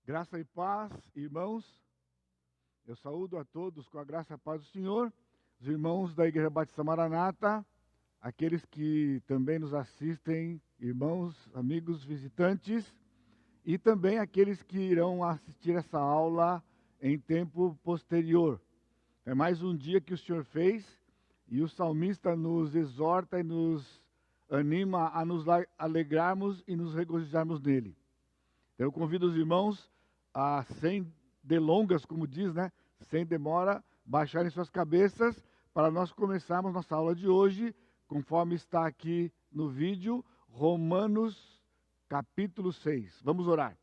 Graça e paz, irmãos. Eu saúdo a todos com a graça e a paz do Senhor, os irmãos da Igreja Batista Maranata, aqueles que também nos assistem, irmãos, amigos, visitantes, e também aqueles que irão assistir essa aula em tempo posterior. É mais um dia que o Senhor fez e o salmista nos exorta e nos anima a nos alegrarmos e nos regozijarmos nele. Eu convido os irmãos a, sem delongas, como diz, né? Sem demora, baixarem suas cabeças para nós começarmos nossa aula de hoje, conforme está aqui no vídeo, Romanos capítulo 6. Vamos orar.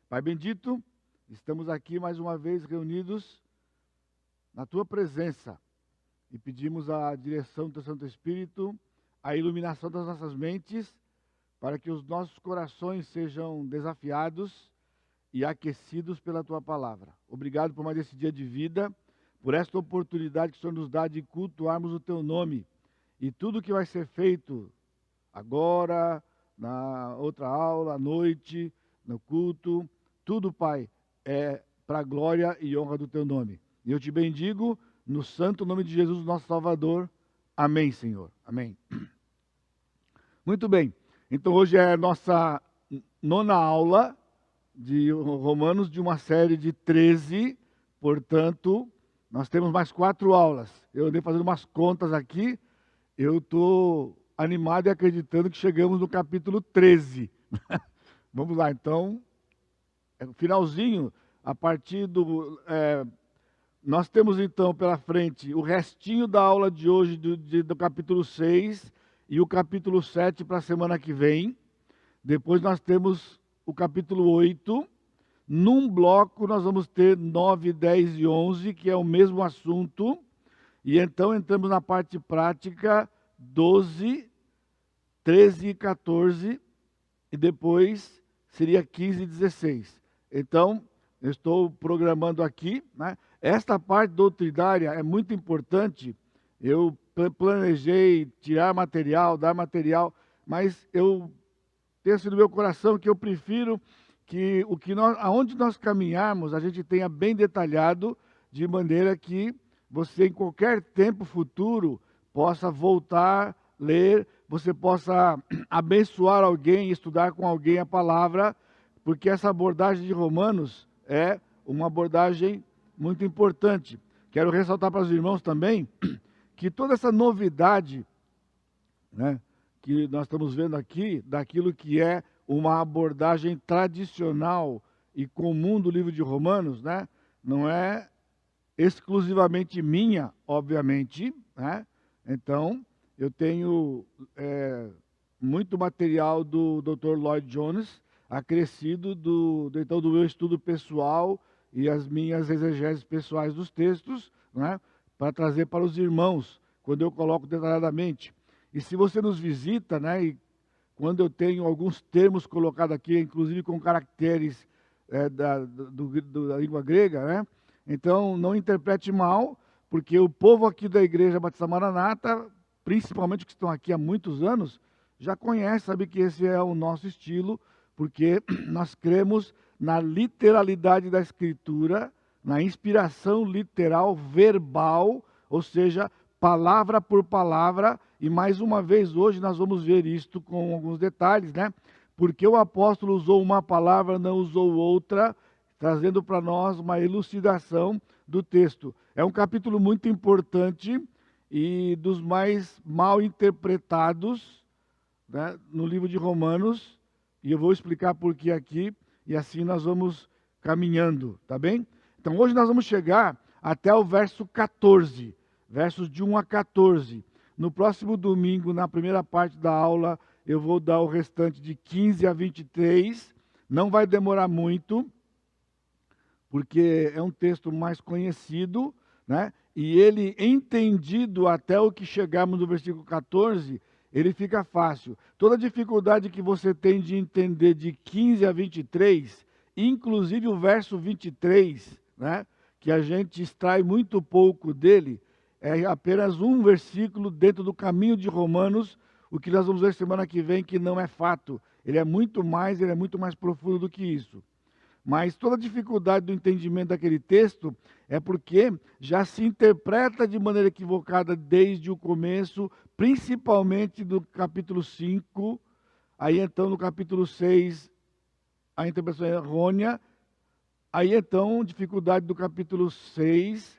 Pai bendito, estamos aqui mais uma vez reunidos na Tua presença e pedimos a direção do Teu Santo Espírito, a iluminação das nossas mentes, para que os nossos corações sejam desafiados e aquecidos pela Tua palavra. Obrigado por mais esse dia de vida, por esta oportunidade que o Senhor nos dá de cultuarmos o Teu nome. E tudo que vai ser feito agora, na outra aula, à noite, no culto, tudo, Pai, é para a glória e honra do Teu nome. E eu te bendigo no santo nome de Jesus, nosso Salvador. Amém, Senhor. Amém. Muito bem. Então, hoje é a nossa nona aula de Romanos, de uma série de 13. Portanto, nós temos mais 4 aulas. Eu andei fazendo umas contas aqui. Eu estou animado e acreditando que chegamos no capítulo 13. Vamos lá, então. Finalzinho, a partir do... nós temos, então, pela frente o restinho da aula de hoje, do capítulo 6... e o capítulo 7 para a semana que vem. Depois nós temos o capítulo 8. Num bloco nós vamos ter 9, 10 e 11, que é o mesmo assunto. E então entramos na parte prática 12, 13 e 14. E depois seria 15 e 16. Então, eu estou programando aqui, né? Esta parte doutrinária é muito importante. Eu planejei tirar material, dar material, mas eu penso no meu coração que eu prefiro que aonde nós caminharmos, a gente tenha bem detalhado, de maneira que você, em qualquer tempo futuro, possa voltar, ler, você possa abençoar alguém, estudar com alguém a palavra, porque essa abordagem de Romanos é uma abordagem muito importante. Quero ressaltar para os irmãos também que toda essa novidade, né, que nós estamos vendo aqui, daquilo que é uma abordagem tradicional e comum do livro de Romanos, né, não é exclusivamente minha, obviamente, né? Então, eu tenho muito material do Dr. Lloyd Jones, acrescido então, do meu estudo pessoal e as minhas exegeses pessoais dos textos, né, para trazer para os irmãos, quando eu coloco detalhadamente. E se você nos visita, né, e quando eu tenho alguns termos colocados aqui, inclusive com caracteres da língua grega, né, então não interprete mal, porque o povo aqui da Igreja Batista Maranata, principalmente que estão aqui há muitos anos, já conhece, sabe que esse é o nosso estilo, porque nós cremos na literalidade da Escritura, na inspiração literal, verbal, ou seja, palavra por palavra, e mais uma vez hoje nós vamos ver isto com alguns detalhes, né? Porque o apóstolo usou uma palavra, não usou outra, trazendo para nós uma elucidação do texto. É um capítulo muito importante e dos mais mal interpretados, né, no livro de Romanos, e eu vou explicar por que aqui, e assim nós vamos caminhando, tá bem? Então, hoje nós vamos chegar até o verso 14, versos de 1 a 14. No próximo domingo, na primeira parte da aula, eu vou dar o restante de 15 a 23. Não vai demorar muito, porque é um texto mais conhecido, né? E ele, entendido até o que chegarmos no versículo 14, ele fica fácil. Toda dificuldade que você tem de entender de 15 a 23, inclusive o verso 23, né, que a gente extrai muito pouco dele, é apenas um versículo dentro do caminho de Romanos, o que nós vamos ver semana que vem, que não é fato. Ele é muito mais profundo do que isso. Mas toda a dificuldade do entendimento daquele texto é porque já se interpreta de maneira equivocada desde o começo, principalmente do capítulo 5. Aí então no capítulo 6 a interpretação é errônea. Aí então, dificuldade do capítulo 6.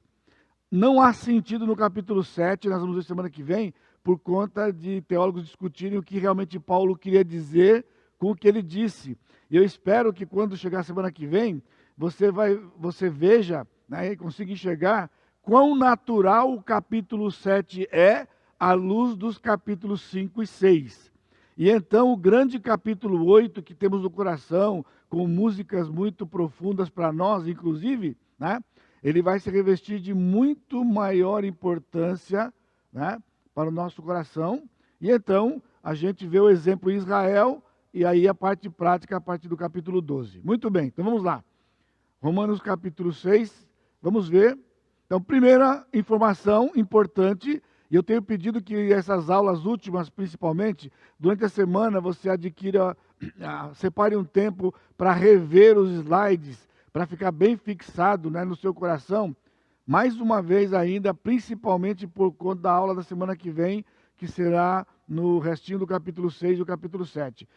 Não há sentido no capítulo 7, nós vamos ver semana que vem, por conta de teólogos discutirem o que realmente Paulo queria dizer com o que ele disse. E eu espero que quando chegar a semana que vem, você veja, né, e consiga enxergar quão natural o capítulo 7 é à luz dos capítulos 5 e 6. E então o grande capítulo 8 que temos no coração, com músicas muito profundas para nós, inclusive, né, ele vai se revestir de muito maior importância, né, para o nosso coração. E então a gente vê o exemplo em Israel, e aí a parte prática a partir do capítulo 12. Muito bem, então vamos lá. Romanos capítulo 6, vamos ver. Então, primeira informação importante, e eu tenho pedido que essas aulas últimas, principalmente, durante a semana você adquira, separe um tempo para rever os slides, para ficar bem fixado, né, no seu coração. Mais uma vez ainda, principalmente por conta da aula da semana que vem, que será no restinho do capítulo 6 e do capítulo 7.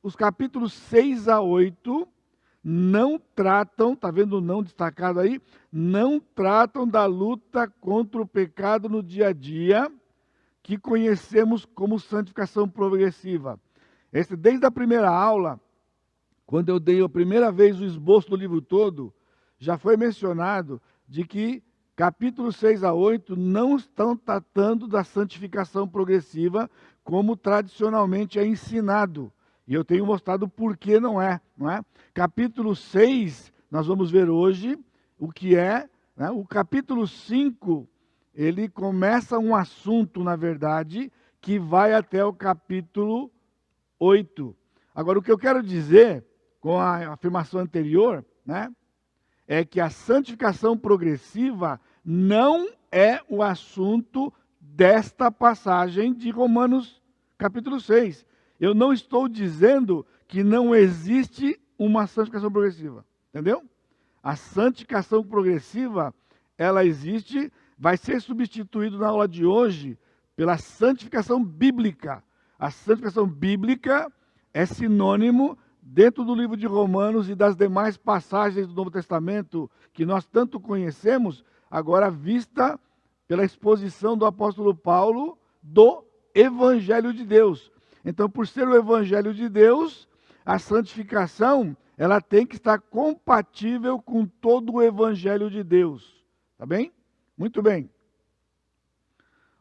Os capítulos 6 a 8 não tratam, está vendo o não destacado aí? Não tratam da luta contra o pecado no dia a dia, que conhecemos como santificação progressiva. Desde a primeira aula, quando eu dei a primeira vez o esboço do livro todo, já foi mencionado de que capítulos 6 a 8 não estão tratando da santificação progressiva como tradicionalmente é ensinado. E eu tenho mostrado por que não é. Capítulo 6, nós vamos ver hoje o que é. Né? O capítulo 5, ele começa um assunto, na verdade, que vai até o capítulo 8. Agora, o que eu quero dizer com a afirmação anterior, né, é que a santificação progressiva não é o assunto desta passagem de Romanos capítulo 6. Eu não estou dizendo que não existe uma santificação progressiva, entendeu? A santificação progressiva, ela existe, vai ser substituído na aula de hoje pela santificação bíblica. A santificação bíblica é sinônimo dentro do livro de Romanos e das demais passagens do Novo Testamento que nós tanto conhecemos, agora vista pela exposição do apóstolo Paulo do Evangelho de Deus. Então, por ser o Evangelho de Deus, a santificação, ela tem que estar compatível com todo o Evangelho de Deus. Tá bem? Muito bem.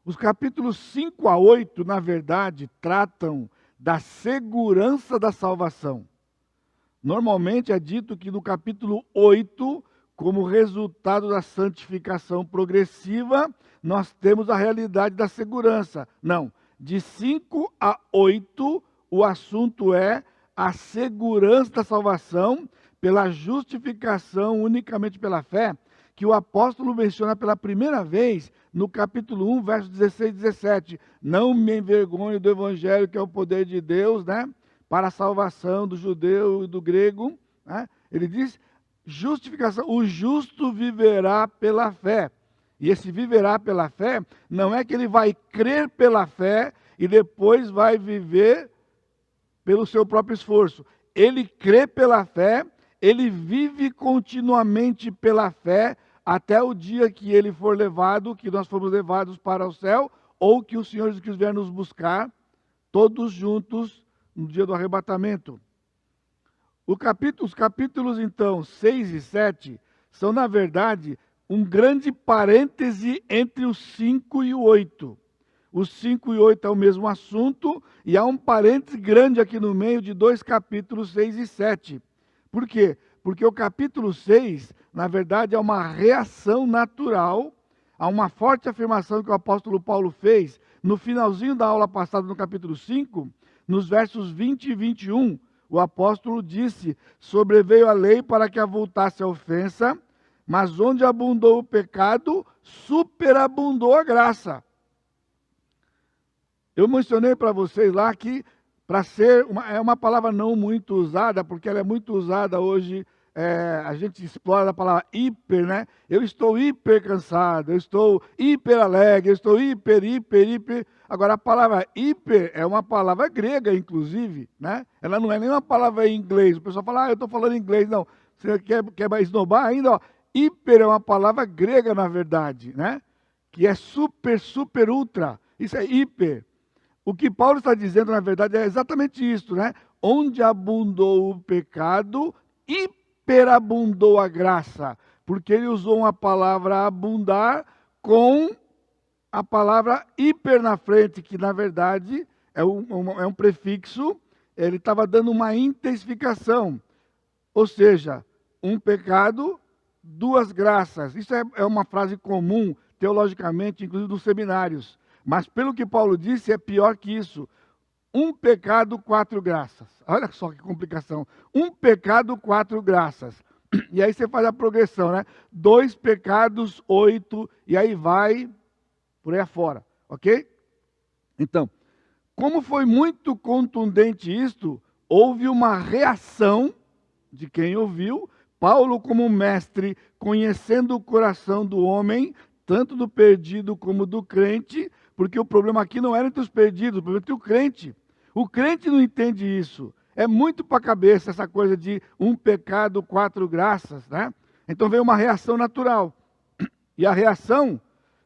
Os capítulos 5 a 8, na verdade, tratam da segurança da salvação. Normalmente é dito que no capítulo 8, como resultado da santificação progressiva, nós temos a realidade da segurança. Não, de 5 a 8, o assunto é a segurança da salvação pela justificação unicamente pela fé, que o apóstolo menciona pela primeira vez no capítulo 1, versos 16 e 17. Não me envergonhe do evangelho, que é o poder de Deus, né, para a salvação do judeu e do grego. Né? Ele diz, justificação, o justo viverá pela fé. E esse viverá pela fé, não é que ele vai crer pela fé e depois vai viver pelo seu próprio esforço. Ele crê pela fé, ele vive continuamente pela fé, até o dia que ele for levado, que nós fomos levados para o céu, ou que o Senhor Jesus Cristo vier nos buscar, todos juntos, no dia do arrebatamento. Os capítulos, então, 6 e 7, são, na verdade, um grande parêntese entre o 5 e o 8. O 5 e 8 é o mesmo assunto, e há um parêntese grande aqui no meio de dois capítulos 6 e 7. Por quê? Porque o capítulo 6, na verdade, é uma reação natural a uma forte afirmação que o apóstolo Paulo fez no finalzinho da aula passada, no capítulo 5, nos versos 20 e 21, o apóstolo disse, sobreveio a lei para que avultasse a ofensa, mas onde abundou o pecado, superabundou a graça. Eu mencionei para vocês lá que, para ser, é uma palavra não muito usada, porque ela é muito usada hoje, a gente explora a palavra hiper, né? Eu estou hiper cansado, eu estou hiper alegre, eu estou hiper. Agora, a palavra hiper é uma palavra grega, inclusive, né? Ela não é nem uma palavra em inglês. O pessoal fala, eu estou falando inglês. Não, você quer esnobar ainda? Ó. Hiper é uma palavra grega, na verdade, né? Que é super, ultra. Isso é hiper. O que Paulo está dizendo, na verdade, é exatamente isso, né? Onde abundou o pecado, hiperabundou a graça. Porque ele usou uma palavra abundar com a palavra hiper na frente, que na verdade é um prefixo, ele estava dando uma intensificação. Ou seja, um pecado, duas graças. Isso é uma frase comum, teologicamente, inclusive nos seminários. Mas pelo que Paulo disse, é pior que isso. Um pecado, 4 graças. Olha só que complicação. Um pecado, 4 graças. E aí você faz a progressão, né? 2 pecados, 8, e aí vai por aí afora, ok? Então, como foi muito contundente isto, houve uma reação de quem ouviu. Paulo, como mestre, conhecendo o coração do homem, tanto do perdido como do crente, porque o problema aqui não era entre os perdidos, o problema era entre o crente. O crente não entende isso. É muito para a cabeça essa coisa de um pecado, 4 graças, né? Então veio uma reação natural. E a reação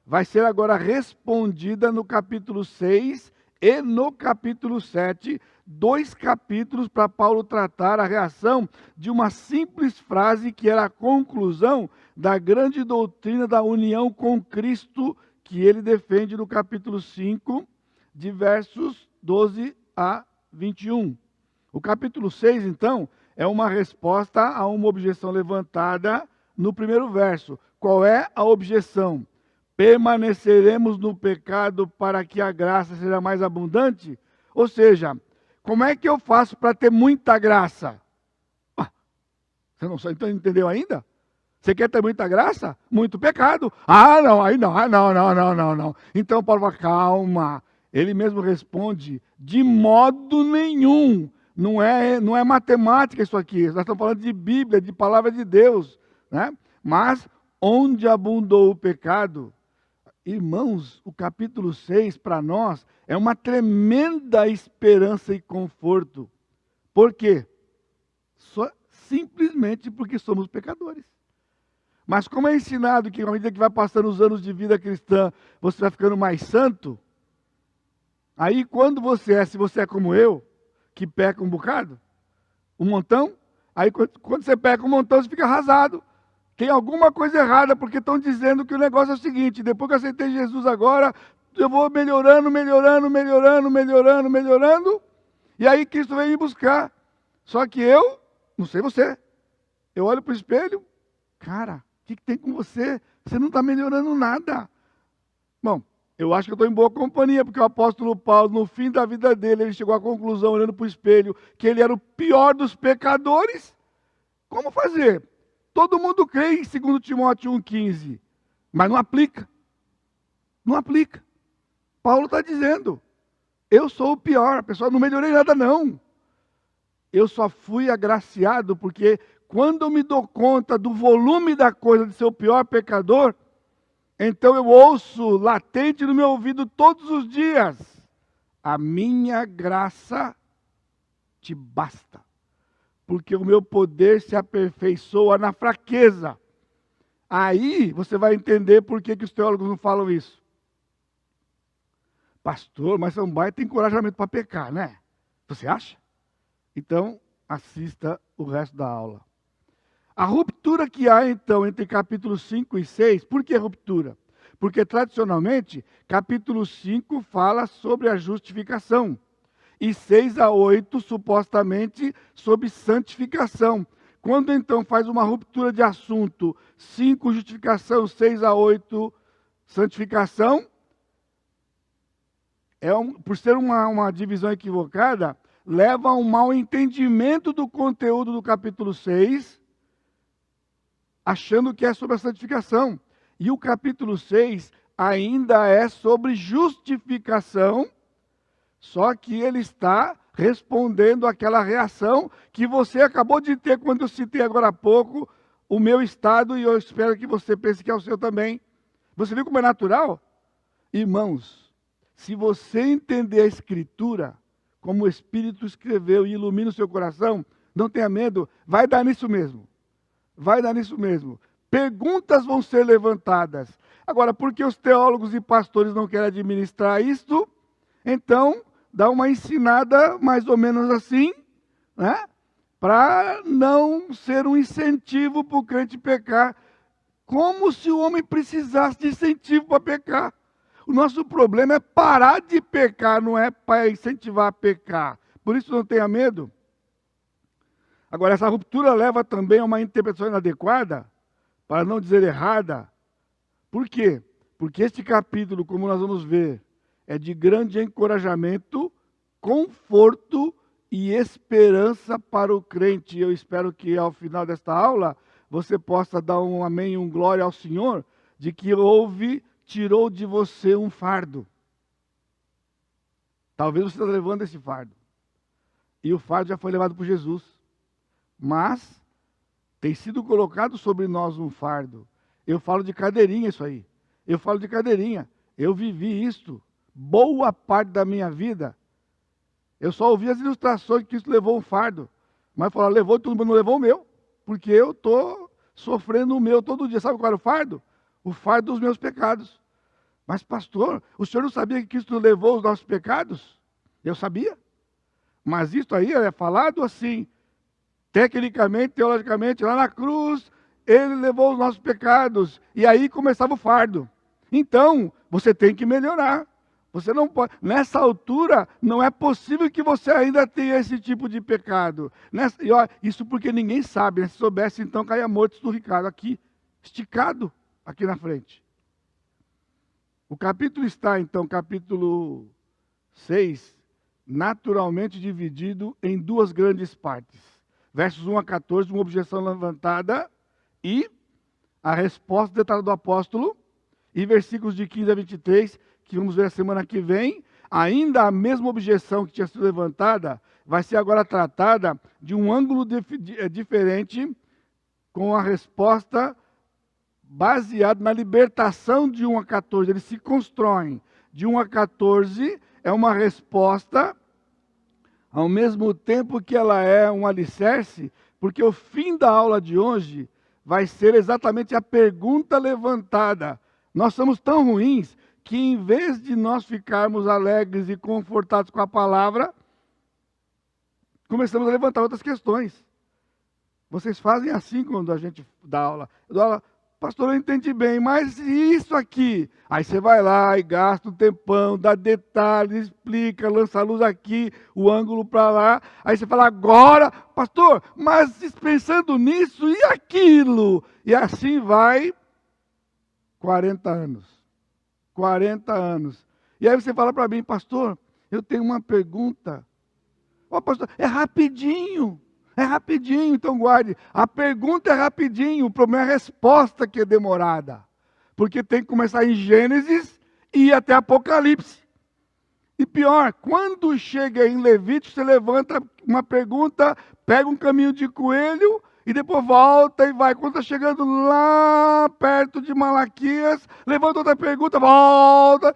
vai ser agora respondida no capítulo 6 e no capítulo 7, 2 capítulos para Paulo tratar a reação de uma simples frase que era a conclusão da grande doutrina da união com Cristo que ele defende no capítulo 5, de versos 12 a 21. O capítulo 6, então, é uma resposta a uma objeção levantada no primeiro verso. Qual é a objeção? Permaneceremos no pecado para que a graça seja mais abundante? Ou seja, como é que eu faço para ter muita graça? Você não entendeu ainda? Você quer ter muita graça? Muito pecado. Não, aí não, não. Então Paulo fala, calma. Ele mesmo responde, de modo nenhum. Não é matemática isso aqui. Nós estamos falando de Bíblia, de palavra de Deus, né? Mas onde abundou o pecado, irmãos, o capítulo 6 para nós é uma tremenda esperança e conforto. Por quê? Simplesmente porque somos pecadores. Mas como é ensinado que à medida que vai passando os anos de vida cristã, você vai ficando mais santo, aí quando se você é como eu, que peca um bocado, um montão, aí quando você peca um montão, você fica arrasado. Tem alguma coisa errada, porque estão dizendo que o negócio é o seguinte, depois que eu aceitei Jesus agora, eu vou melhorando, e aí Cristo vem me buscar. Só que eu, não sei você, eu olho para o espelho, cara, o que tem com você? Você não está melhorando nada. Bom, eu acho que eu estou em boa companhia, porque o apóstolo Paulo, no fim da vida dele, ele chegou à conclusão, olhando para o espelho, que ele era o pior dos pecadores. Como fazer? Todo mundo crê em 2 Timóteo 1,15, mas não aplica. Não aplica. Paulo está dizendo, eu sou o pior, pessoal, não melhorei nada não. Eu só fui agraciado porque quando eu me dou conta do volume da coisa de ser o pior pecador, então eu ouço latente no meu ouvido todos os dias, a minha graça te basta. Porque o meu poder se aperfeiçoa na fraqueza. Aí você vai entender por que os teólogos não falam isso. Pastor, mas São Bairro tem encorajamento para pecar, né? Você acha? Então, assista o resto da aula. A ruptura que há, então, entre capítulos 5 e 6, por que ruptura? Porque, tradicionalmente, capítulo 5 fala sobre a justificação. E 6 a 8, supostamente, sobre santificação. Quando então faz uma ruptura de assunto, 5 justificação, 6 a 8 santificação, por ser uma divisão equivocada, leva a um mau entendimento do conteúdo do capítulo 6, achando que é sobre a santificação. E o capítulo 6 ainda é sobre justificação, só que ele está respondendo àquela reação que você acabou de ter quando eu citei agora há pouco o meu estado, e eu espero que você pense que é o seu também. Você viu como é natural? Irmãos, se você entender a Escritura, como o Espírito escreveu e ilumina o seu coração, não tenha medo, vai dar nisso mesmo. Vai dar nisso mesmo. Perguntas vão ser levantadas. Agora, por que os teólogos e pastores não querem administrar isto? Então, dá uma ensinada mais ou menos assim, né? Para não ser um incentivo para o crente pecar. Como se o homem precisasse de incentivo para pecar. O nosso problema é parar de pecar, não é para incentivar a pecar. Por isso não tenha medo. Agora, essa ruptura leva também a uma interpretação inadequada, para não dizer errada. Por quê? Porque este capítulo, como nós vamos ver, é de grande encorajamento, conforto e esperança para o crente. Eu espero que ao final desta aula você possa dar um amém, um glória ao Senhor, de que tirou de você um fardo. Talvez você esteja levando esse fardo. E o fardo já foi levado por Jesus. Mas tem sido colocado sobre nós um fardo. Eu falo de cadeirinha isso aí. Eu falo de cadeirinha. Eu vivi isto boa parte da minha vida. Eu só ouvi as ilustrações que isso levou um fardo. Mas falar, levou tudo, mas não levou o meu. Porque eu estou sofrendo o meu todo dia. Sabe qual era o fardo? O fardo dos meus pecados. Mas pastor, o senhor não sabia que Cristo levou os nossos pecados? Eu sabia. Mas isso aí é falado assim, tecnicamente, teologicamente, lá na cruz, ele levou os nossos pecados. E aí começava o fardo. Então, você tem que melhorar. Você não pode, nessa altura, não é possível que você ainda tenha esse tipo de pecado. Isso porque ninguém sabe, né? Se soubesse, então caia morto do Ricardo aqui, esticado aqui na frente. O capítulo está, então, capítulo 6, naturalmente dividido em duas grandes partes. Versos 1 a 14, uma objeção levantada e a resposta detalhada do apóstolo. E versículos de 15 a 23, que vamos ver a semana que vem, ainda a mesma objeção que tinha sido levantada, vai ser agora tratada de um ângulo diferente, com a resposta baseada na libertação de 1 a 14. Eles se constroem. De 1 a 14 é uma resposta, ao mesmo tempo que ela é um alicerce, porque o fim da aula de hoje vai ser exatamente a pergunta levantada. Nós somos tão ruins que, em vez de nós ficarmos alegres e confortados com a palavra, começamos a levantar outras questões. Vocês fazem assim quando a gente dá aula. Eu dou aula, pastor, eu entendi bem, mas isso aqui? Aí você vai lá e gasta um tempão, dá detalhes, explica, lança a luz aqui, o ângulo para lá. Aí você fala, agora, pastor, mas pensando nisso e aquilo. E assim vai 40 anos. 40 anos. E aí você fala para mim, pastor, eu tenho uma pergunta. Ó, pastor, é rapidinho. É rapidinho, então guarde. A pergunta é rapidinho, o problema é a resposta que é demorada. Porque tem que começar em Gênesis e ir até Apocalipse. E pior, quando chega em Levítico, você levanta uma pergunta, pega um caminho de coelho e depois volta e vai. Quando está chegando lá perto de Malaquias, levanta outra pergunta, volta.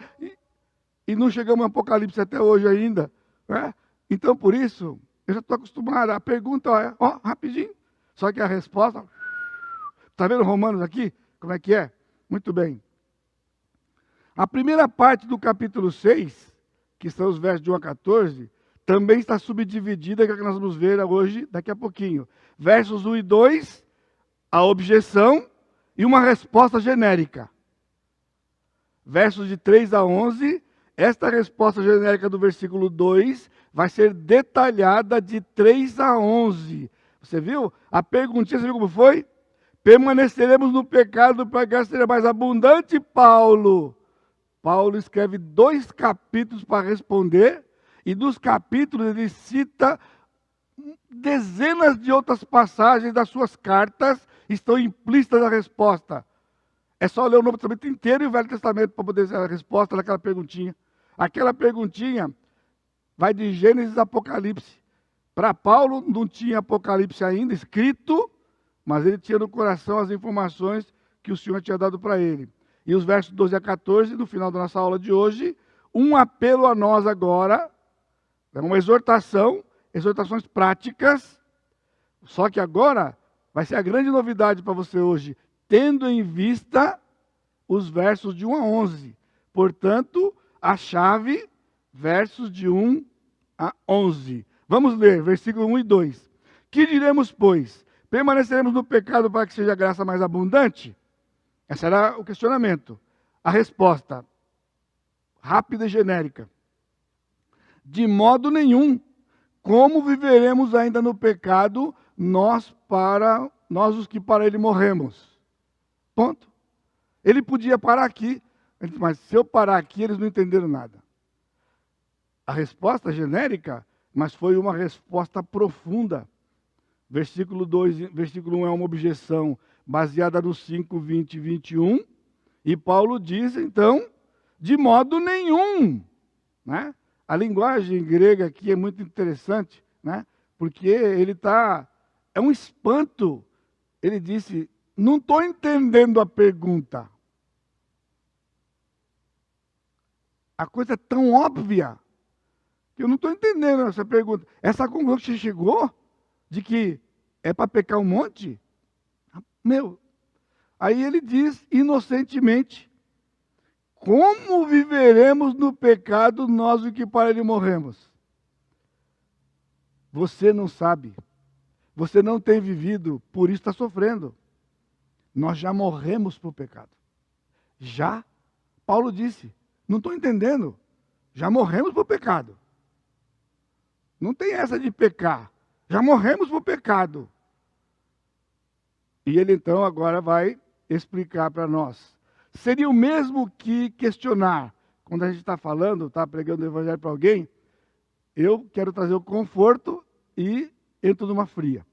E não chegamos em Apocalipse até hoje ainda. Né? Então, por isso, eu já estou acostumado. A pergunta é, rapidinho. Só que a resposta... Está vendo Romanos aqui? Como é que é? Muito bem. A primeira parte do capítulo 6, que são os versos de 1 a 14, também está subdividida, que é o que nós vamos ver hoje, daqui a pouquinho. Versos 1 e 2, a objeção e uma resposta genérica. Versos de 3 a 11, esta resposta genérica do versículo 2 vai ser detalhada de 3 a 11. Você viu? A perguntinha, você viu como foi? Permaneceremos no pecado para que seja mais abundante, Paulo. Paulo escreve 2 capítulos para responder, e dos capítulos ele cita dezenas de outras passagens das suas cartas, estão implícitas na resposta. É só ler o Novo Testamento inteiro e o Velho Testamento para poder ter a resposta daquela perguntinha. Aquela perguntinha vai de Gênesis a Apocalipse. Para Paulo não tinha Apocalipse ainda escrito, mas ele tinha no coração as informações que o Senhor tinha dado para ele. E os versos 12 a 14, no final da nossa aula de hoje, um apelo a nós agora, é uma exortações práticas, só que agora vai ser a grande novidade para você hoje, tendo em vista os versos de 1 a 11. Portanto, a chave, versos de 1 a 11. Vamos ler, versículo 1 e 2. Que diremos, pois? Permaneceremos no pecado para que seja a graça mais abundante? Esse era o questionamento. A resposta, rápida e genérica. De modo nenhum. Como viveremos ainda no pecado, nós os que para ele morremos? Ponto. Ele podia parar aqui, mas se eu parar aqui, eles não entenderam nada. A resposta genérica, mas foi uma resposta profunda. Versículo 1 é uma objeção baseada no 5, 20 e 21. E Paulo diz, então, de modo nenhum. Né? A linguagem grega aqui é muito interessante, né? Porque ele é um espanto. Ele disse, não estou entendendo a pergunta. A coisa é tão óbvia que eu não estou entendendo essa pergunta. Essa conclusão que você chegou de que é para pecar um monte? Aí ele diz inocentemente, como viveremos no pecado nós o que para ele morremos? Você não sabe. Você não tem vivido, por isso está sofrendo. Nós já morremos para o pecado. Já? Paulo disse, não estou entendendo. Já morremos para o pecado. Não tem essa de pecar. Já morremos para o pecado. E ele então agora vai explicar para nós. Seria o mesmo que questionar. Quando a gente está falando, está pregando o evangelho para alguém, eu quero trazer o conforto e entro numa fria.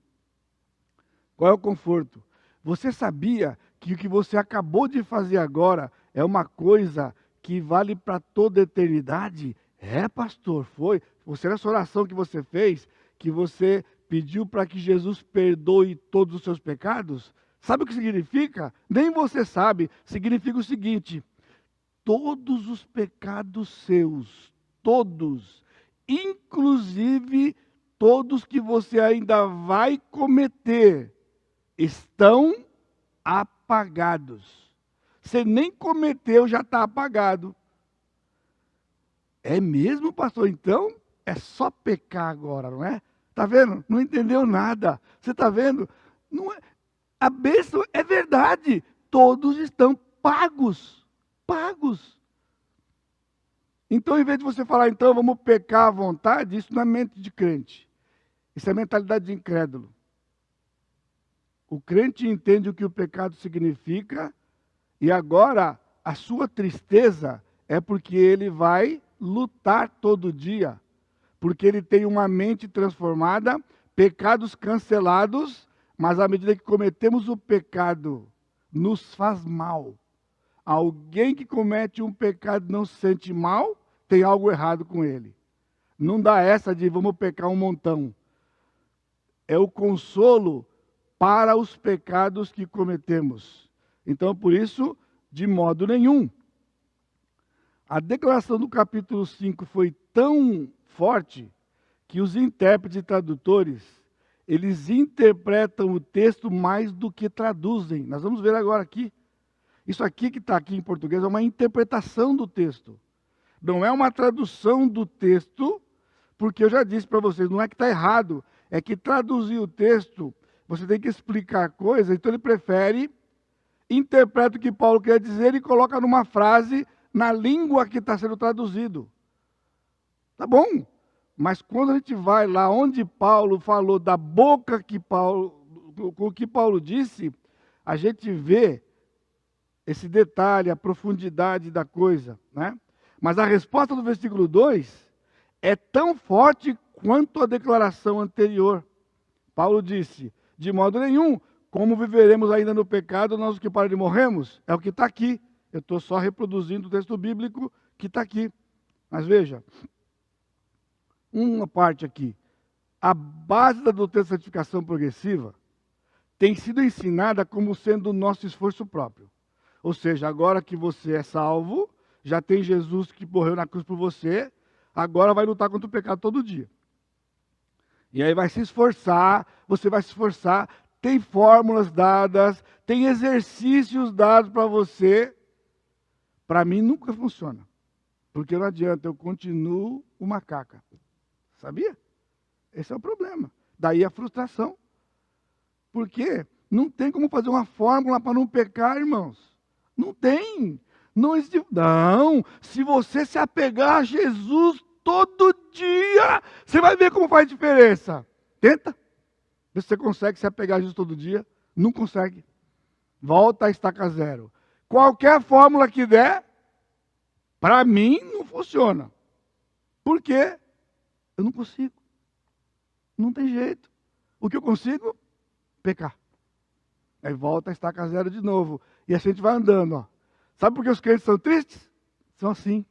Qual é o conforto? Você sabia que o que você acabou de fazer agora é uma coisa que vale para toda a eternidade? É, pastor, foi. Essa oração que você fez, que você pediu para que Jesus perdoe todos os seus pecados, sabe o que significa? Nem você sabe. Significa o seguinte, todos os pecados seus, todos, inclusive todos que você ainda vai cometer, estão apagados. Você nem cometeu, já está apagado. É mesmo, pastor? Então, é só pecar agora, não é? Está vendo? Não entendeu nada. Você está vendo? Não é... A bênção é verdade. Todos estão pagos. Pagos. Então, em vez de você falar, então, vamos pecar à vontade, isso não é mente de crente. Isso é mentalidade de incrédulo. O crente entende o que o pecado significa e agora a sua tristeza é porque ele vai lutar todo dia. Porque ele tem uma mente transformada, pecados cancelados, mas à medida que cometemos o pecado, nos faz mal. Alguém que comete um pecado e não se sente mal, tem algo errado com ele. Não dá essa de vamos pecar um montão. É o consolo para os pecados que cometemos. Então, por isso, de modo nenhum. A declaração do capítulo 5 foi tão forte que os intérpretes e tradutores, eles interpretam o texto mais do que traduzem. Nós vamos ver agora aqui. Isso aqui que está aqui em português é uma interpretação do texto. Não é uma tradução do texto, porque eu já disse para vocês, não é que está errado, é que traduzir o texto, você tem que explicar coisas, então ele prefere, interpreta o que Paulo quer dizer e coloca numa frase na língua que está sendo traduzido. Tá bom? Mas quando a gente vai lá onde Paulo falou da boca que com o que Paulo disse, a gente vê esse detalhe, a profundidade da coisa, né? Mas a resposta do versículo 2 é tão forte quanto a declaração anterior. Paulo disse, de modo nenhum, como viveremos ainda no pecado, nós que para ele morremos? É o que está aqui. Eu estou só reproduzindo o texto bíblico que está aqui. Mas veja, uma parte aqui. A base da doutrina da santificação progressiva tem sido ensinada como sendo o nosso esforço próprio. Ou seja, agora que você é salvo, já tem Jesus que morreu na cruz por você, agora vai lutar contra o pecado todo dia. E aí vai se esforçar, você vai se esforçar, tem fórmulas dadas, tem exercícios dados para você. Para mim nunca funciona. Porque não adianta, eu continuo uma caca. Sabia? Esse é o problema. Daí a frustração. Porque não tem como fazer uma fórmula para não pecar, irmãos. Não tem. Não, se você se apegar a Jesus todo dia, você vai ver como faz diferença. Tenta. Vê se você consegue se apegar a Jesus todo dia. Não consegue. Volta a estaca zero. Qualquer fórmula que der, para mim não funciona. Por quê? Eu não consigo. Não tem jeito. O que eu consigo? Pecar. Aí volta a estaca zero de novo. E a gente vai andando, ó. Sabe por que os crentes são tristes? São assim.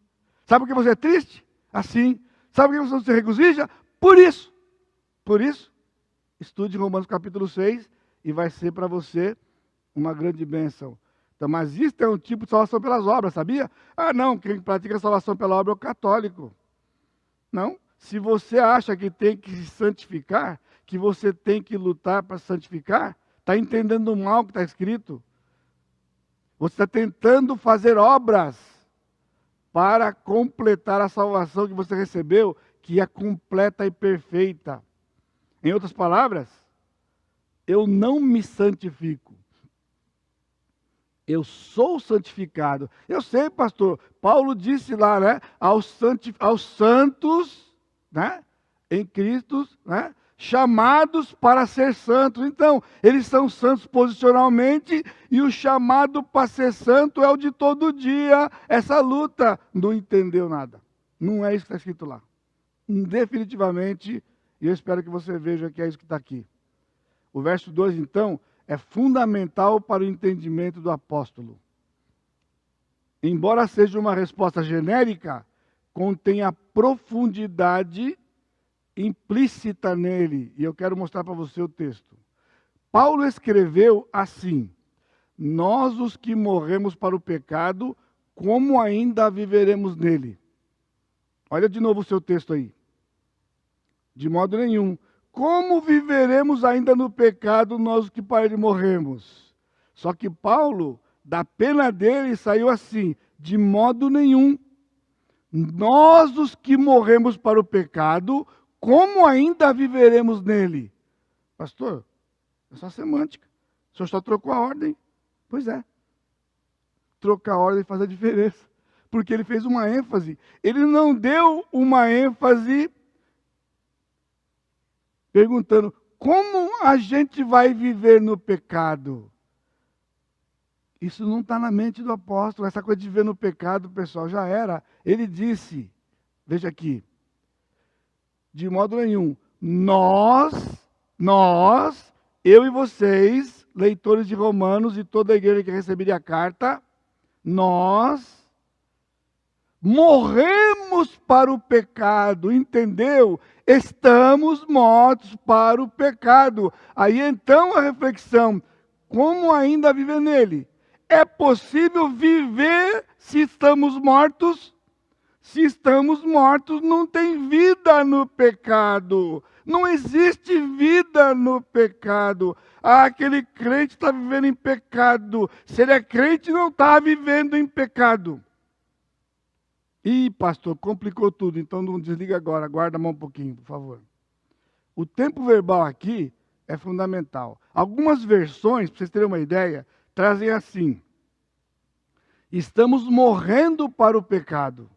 Sabe por que você é triste? Assim. Sabe por que você não se regozija? Por isso. Por isso, estude Romanos capítulo 6 e vai ser para você uma grande bênção. Então, mas isso é um tipo de salvação pelas obras, sabia? Ah, não, quem pratica a salvação pela obra é o católico. Não. Se você acha que tem que se santificar, que você tem que lutar para se santificar, está entendendo mal o que está escrito. Você está tentando fazer obras para completar a salvação que você recebeu, que é completa e perfeita. Em outras palavras, eu não me santifico. Eu sou santificado. Eu sei, pastor, Paulo disse lá, né, aos santos, né, em Cristo, né, chamados para ser santos. Então, eles são santos posicionalmente e o chamado para ser santo é o de todo dia. Essa luta não entendeu nada. Não é isso que está escrito lá. Definitivamente, e eu espero que você veja que é isso que está aqui. O verso 2, então, é fundamental para o entendimento do apóstolo. Embora seja uma resposta genérica, contém a profundidade implícita nele. E eu quero mostrar para você o texto. Paulo escreveu assim: nós os que morremos para o pecado, como ainda viveremos nele? Olha de novo o seu texto aí. De modo nenhum. Como viveremos ainda no pecado, nós os que para ele morremos? Só que Paulo, da pena dele, saiu assim: de modo nenhum. Nós os que morremos para o pecado, como ainda viveremos nele? Pastor, é só semântica. O senhor só trocou a ordem. Pois é. Trocar a ordem faz a diferença. Porque ele fez uma ênfase. Ele não deu uma ênfase perguntando como a gente vai viver no pecado. Isso não está na mente do apóstolo. Essa coisa de viver no pecado, pessoal, já era. Ele disse, veja aqui, de modo nenhum, nós, eu e vocês, leitores de Romanos e toda a igreja que receberia a carta, nós morremos para o pecado, entendeu? Estamos mortos para o pecado. Aí então a reflexão, como ainda viver nele? É possível viver se estamos mortos? Se estamos mortos, não tem vida no pecado. Não existe vida no pecado. Ah, aquele crente está vivendo em pecado. Se ele é crente, não está vivendo em pecado. Ih, pastor, complicou tudo, então não desliga agora, guarda a mão um pouquinho, por favor. O tempo verbal aqui é fundamental. Algumas versões, para vocês terem uma ideia, trazem assim: estamos morrendo para o pecado.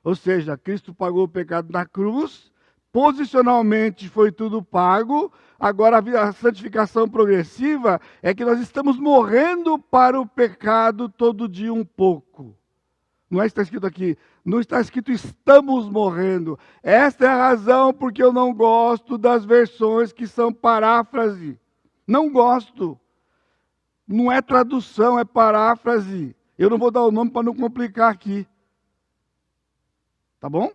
Ou seja, Cristo pagou o pecado na cruz, posicionalmente foi tudo pago, agora a santificação progressiva é que nós estamos morrendo para o pecado todo dia um pouco. Não é isso que está escrito aqui. Não está escrito estamos morrendo. Esta é a razão porque eu não gosto das versões que são paráfrase. Não gosto. Não é tradução, é paráfrase. Eu não vou dar o nome para não complicar aqui. Tá bom?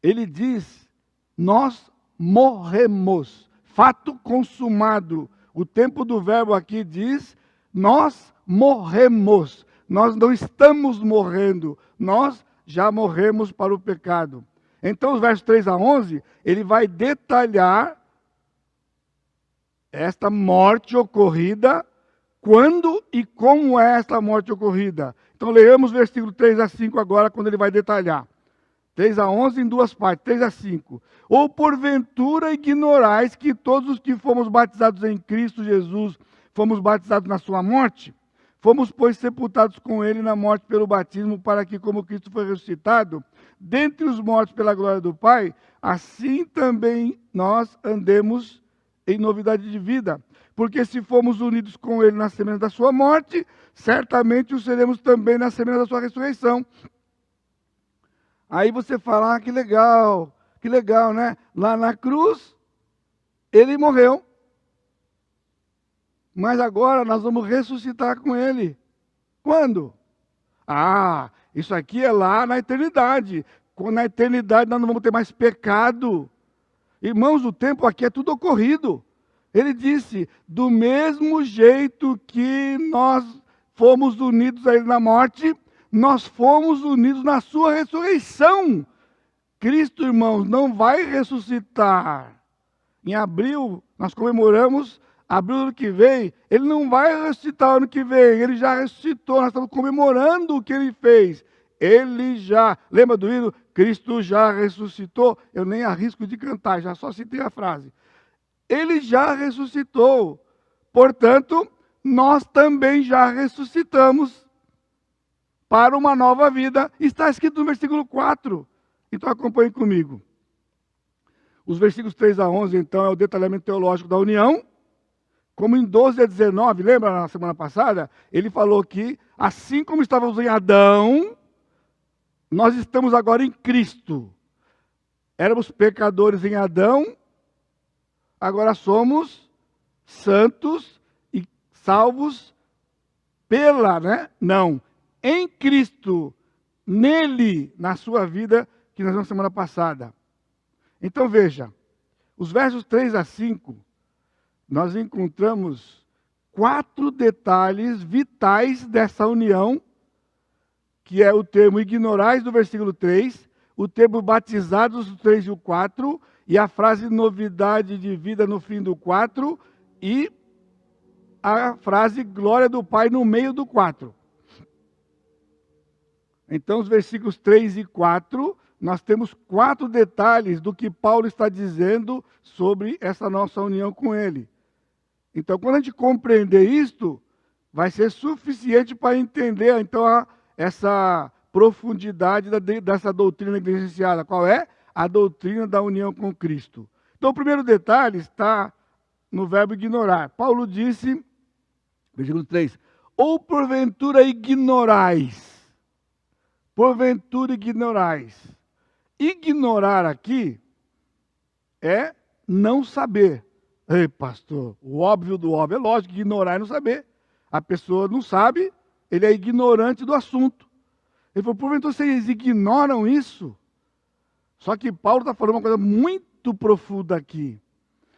ele diz, nós morremos. Fato consumado. O tempo do verbo aqui diz, nós morremos. Nós não estamos morrendo, nós já morremos para o pecado. Então, os versos 3 a 11, ele vai detalhar esta morte ocorrida, quando e como é esta morte ocorrida. Então, leamos versículo 3 a 5 agora, quando ele vai detalhar. 3 a 11 em duas partes, 3 a 5. Ou porventura ignorais que todos os que fomos batizados em Cristo Jesus, fomos batizados na sua morte? Fomos, pois, sepultados com ele na morte pelo batismo, para que, como Cristo foi ressuscitado, dentre os mortos pela glória do Pai, assim também nós andemos em novidade de vida. Porque se fomos unidos com ele na semelhança da sua morte, certamente o seremos também na semelhança da sua ressurreição. Aí você fala, que legal, né? Lá na cruz, ele morreu. Mas agora nós vamos ressuscitar com ele. Quando? Isso aqui é lá na eternidade. Na eternidade nós não vamos ter mais pecado. Irmãos, o tempo aqui é tudo ocorrido. Ele disse, do mesmo jeito que nós fomos unidos a ele na morte, nós fomos unidos na sua ressurreição. Cristo, irmãos, não vai ressuscitar. Em abril, nós comemoramos, abril do ano que vem, ele não vai ressuscitar ano que vem, ele já ressuscitou, nós estamos comemorando o que ele fez. Ele já, lembra do hino? Cristo já ressuscitou. Eu nem arrisco de cantar, já só citei a frase. Ele já ressuscitou. Portanto, nós também já ressuscitamos para uma nova vida. Está escrito no versículo 4. Então acompanhe comigo. Os versículos 3 a 11, então, é o detalhamento teológico da união. Como em 12 a 19, lembra na semana passada? Ele falou que, assim como estávamos em Adão, nós estamos agora em Cristo. Éramos pecadores em Adão, agora somos santos e salvos em Cristo, nele, na sua vida, que nós vimos semana passada. Então veja, os versos 3 a 5, nós encontramos 4 detalhes vitais dessa união, que é o termo ignorais do versículo 3, o termo batizados do 3 e o 4, e a frase novidade de vida no fim do 4, e a frase glória do Pai no meio do 4. Então, os versículos 3 e 4, nós temos 4 detalhes do que Paulo está dizendo sobre essa nossa união com ele. Então, quando a gente compreender isto, vai ser suficiente para entender, então, essa profundidade dessa doutrina negligenciada. Qual é? A doutrina da união com Cristo. Então, o primeiro detalhe está no verbo ignorar. Paulo disse, versículo 3, ou porventura ignorais. Porventura ignorais. Ignorar aqui é não saber. Ei, pastor, o óbvio do óbvio. É lógico que ignorar é não saber. A pessoa não sabe, ele é ignorante do assunto. Ele falou, porventura vocês ignoram isso? Só que Paulo está falando uma coisa muito profunda aqui.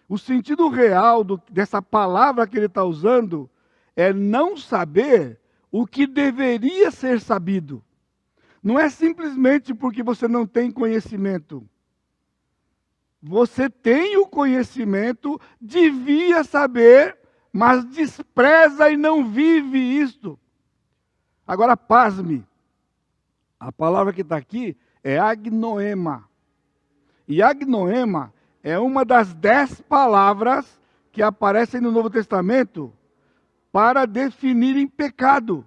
O sentido real dessa palavra que ele está usando é não saber o que deveria ser sabido. Não é simplesmente porque você não tem conhecimento. Você tem o conhecimento, devia saber, mas despreza e não vive isto. Agora, pasme. A palavra que está aqui é agnoema. E agnoema é uma das 10 palavras que aparecem no Novo Testamento para definirem pecado.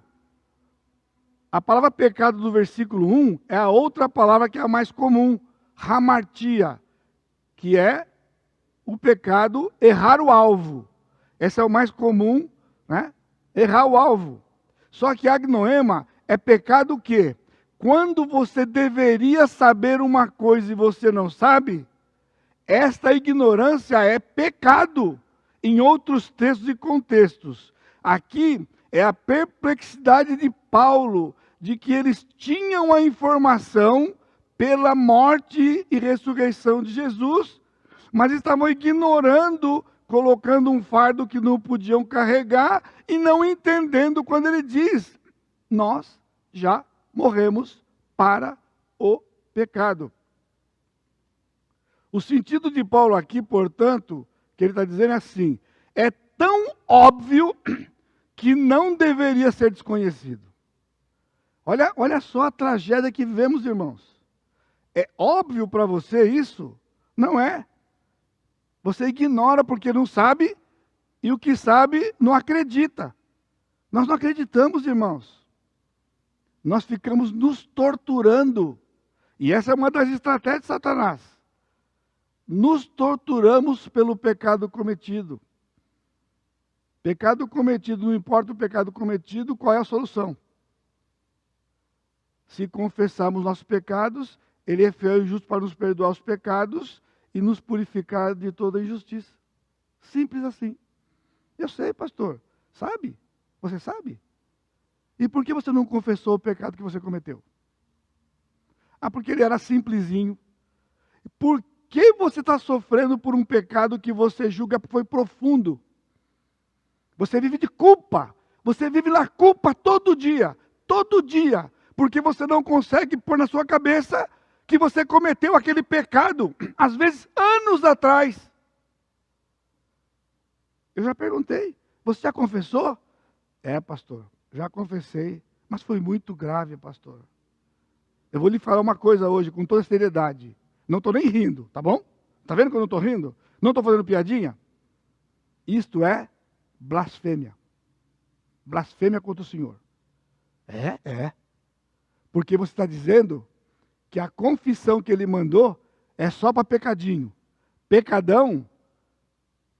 A palavra pecado do versículo 1 é a outra palavra que é a mais comum, hamartia, que é o pecado errar o alvo. Esse é o mais comum, né? Errar o alvo. Só que agnoema é pecado o quê? Quando você deveria saber uma coisa e você não sabe, esta ignorância é pecado em outros textos e contextos. Aqui é a perplexidade de Paulo, de que eles tinham a informação, pela morte e ressurreição de Jesus, mas estavam ignorando, colocando um fardo que não podiam carregar e não entendendo quando ele diz: nós já morremos para o pecado. O sentido de Paulo aqui, portanto, que ele está dizendo é assim: é tão óbvio que não deveria ser desconhecido. Olha só a tragédia que vivemos, irmãos. É óbvio para você isso? Não é. Você ignora porque não sabe, e o que sabe não acredita. Nós não acreditamos, irmãos. Nós ficamos nos torturando. E essa é uma das estratégias de Satanás. Nos torturamos pelo pecado cometido. Pecado cometido, não importa o pecado cometido, qual é a solução? Se confessarmos nossos pecados, Ele é fiel e justo para nos perdoar os pecados e nos purificar de toda injustiça. Simples assim. Eu sei, pastor. Sabe? Você sabe? E por que você não confessou o pecado que você cometeu? Ah, porque ele era simplesinho. Por que você está sofrendo por um pecado que você julga foi profundo? Você vive de culpa. Você vive na culpa todo dia. Todo dia. Porque você não consegue pôr na sua cabeça que você cometeu aquele pecado, às vezes anos atrás. Eu já perguntei, você já confessou? É, pastor, já confessei, mas foi muito grave, pastor. Eu vou lhe falar uma coisa hoje, com toda seriedade. Não estou nem rindo, tá bom? Tá vendo que eu não estou rindo? Não estou fazendo piadinha? Isto é blasfêmia. Blasfêmia contra o Senhor. É. Porque você está dizendo que a confissão que ele mandou é só para pecadinho. Pecadão,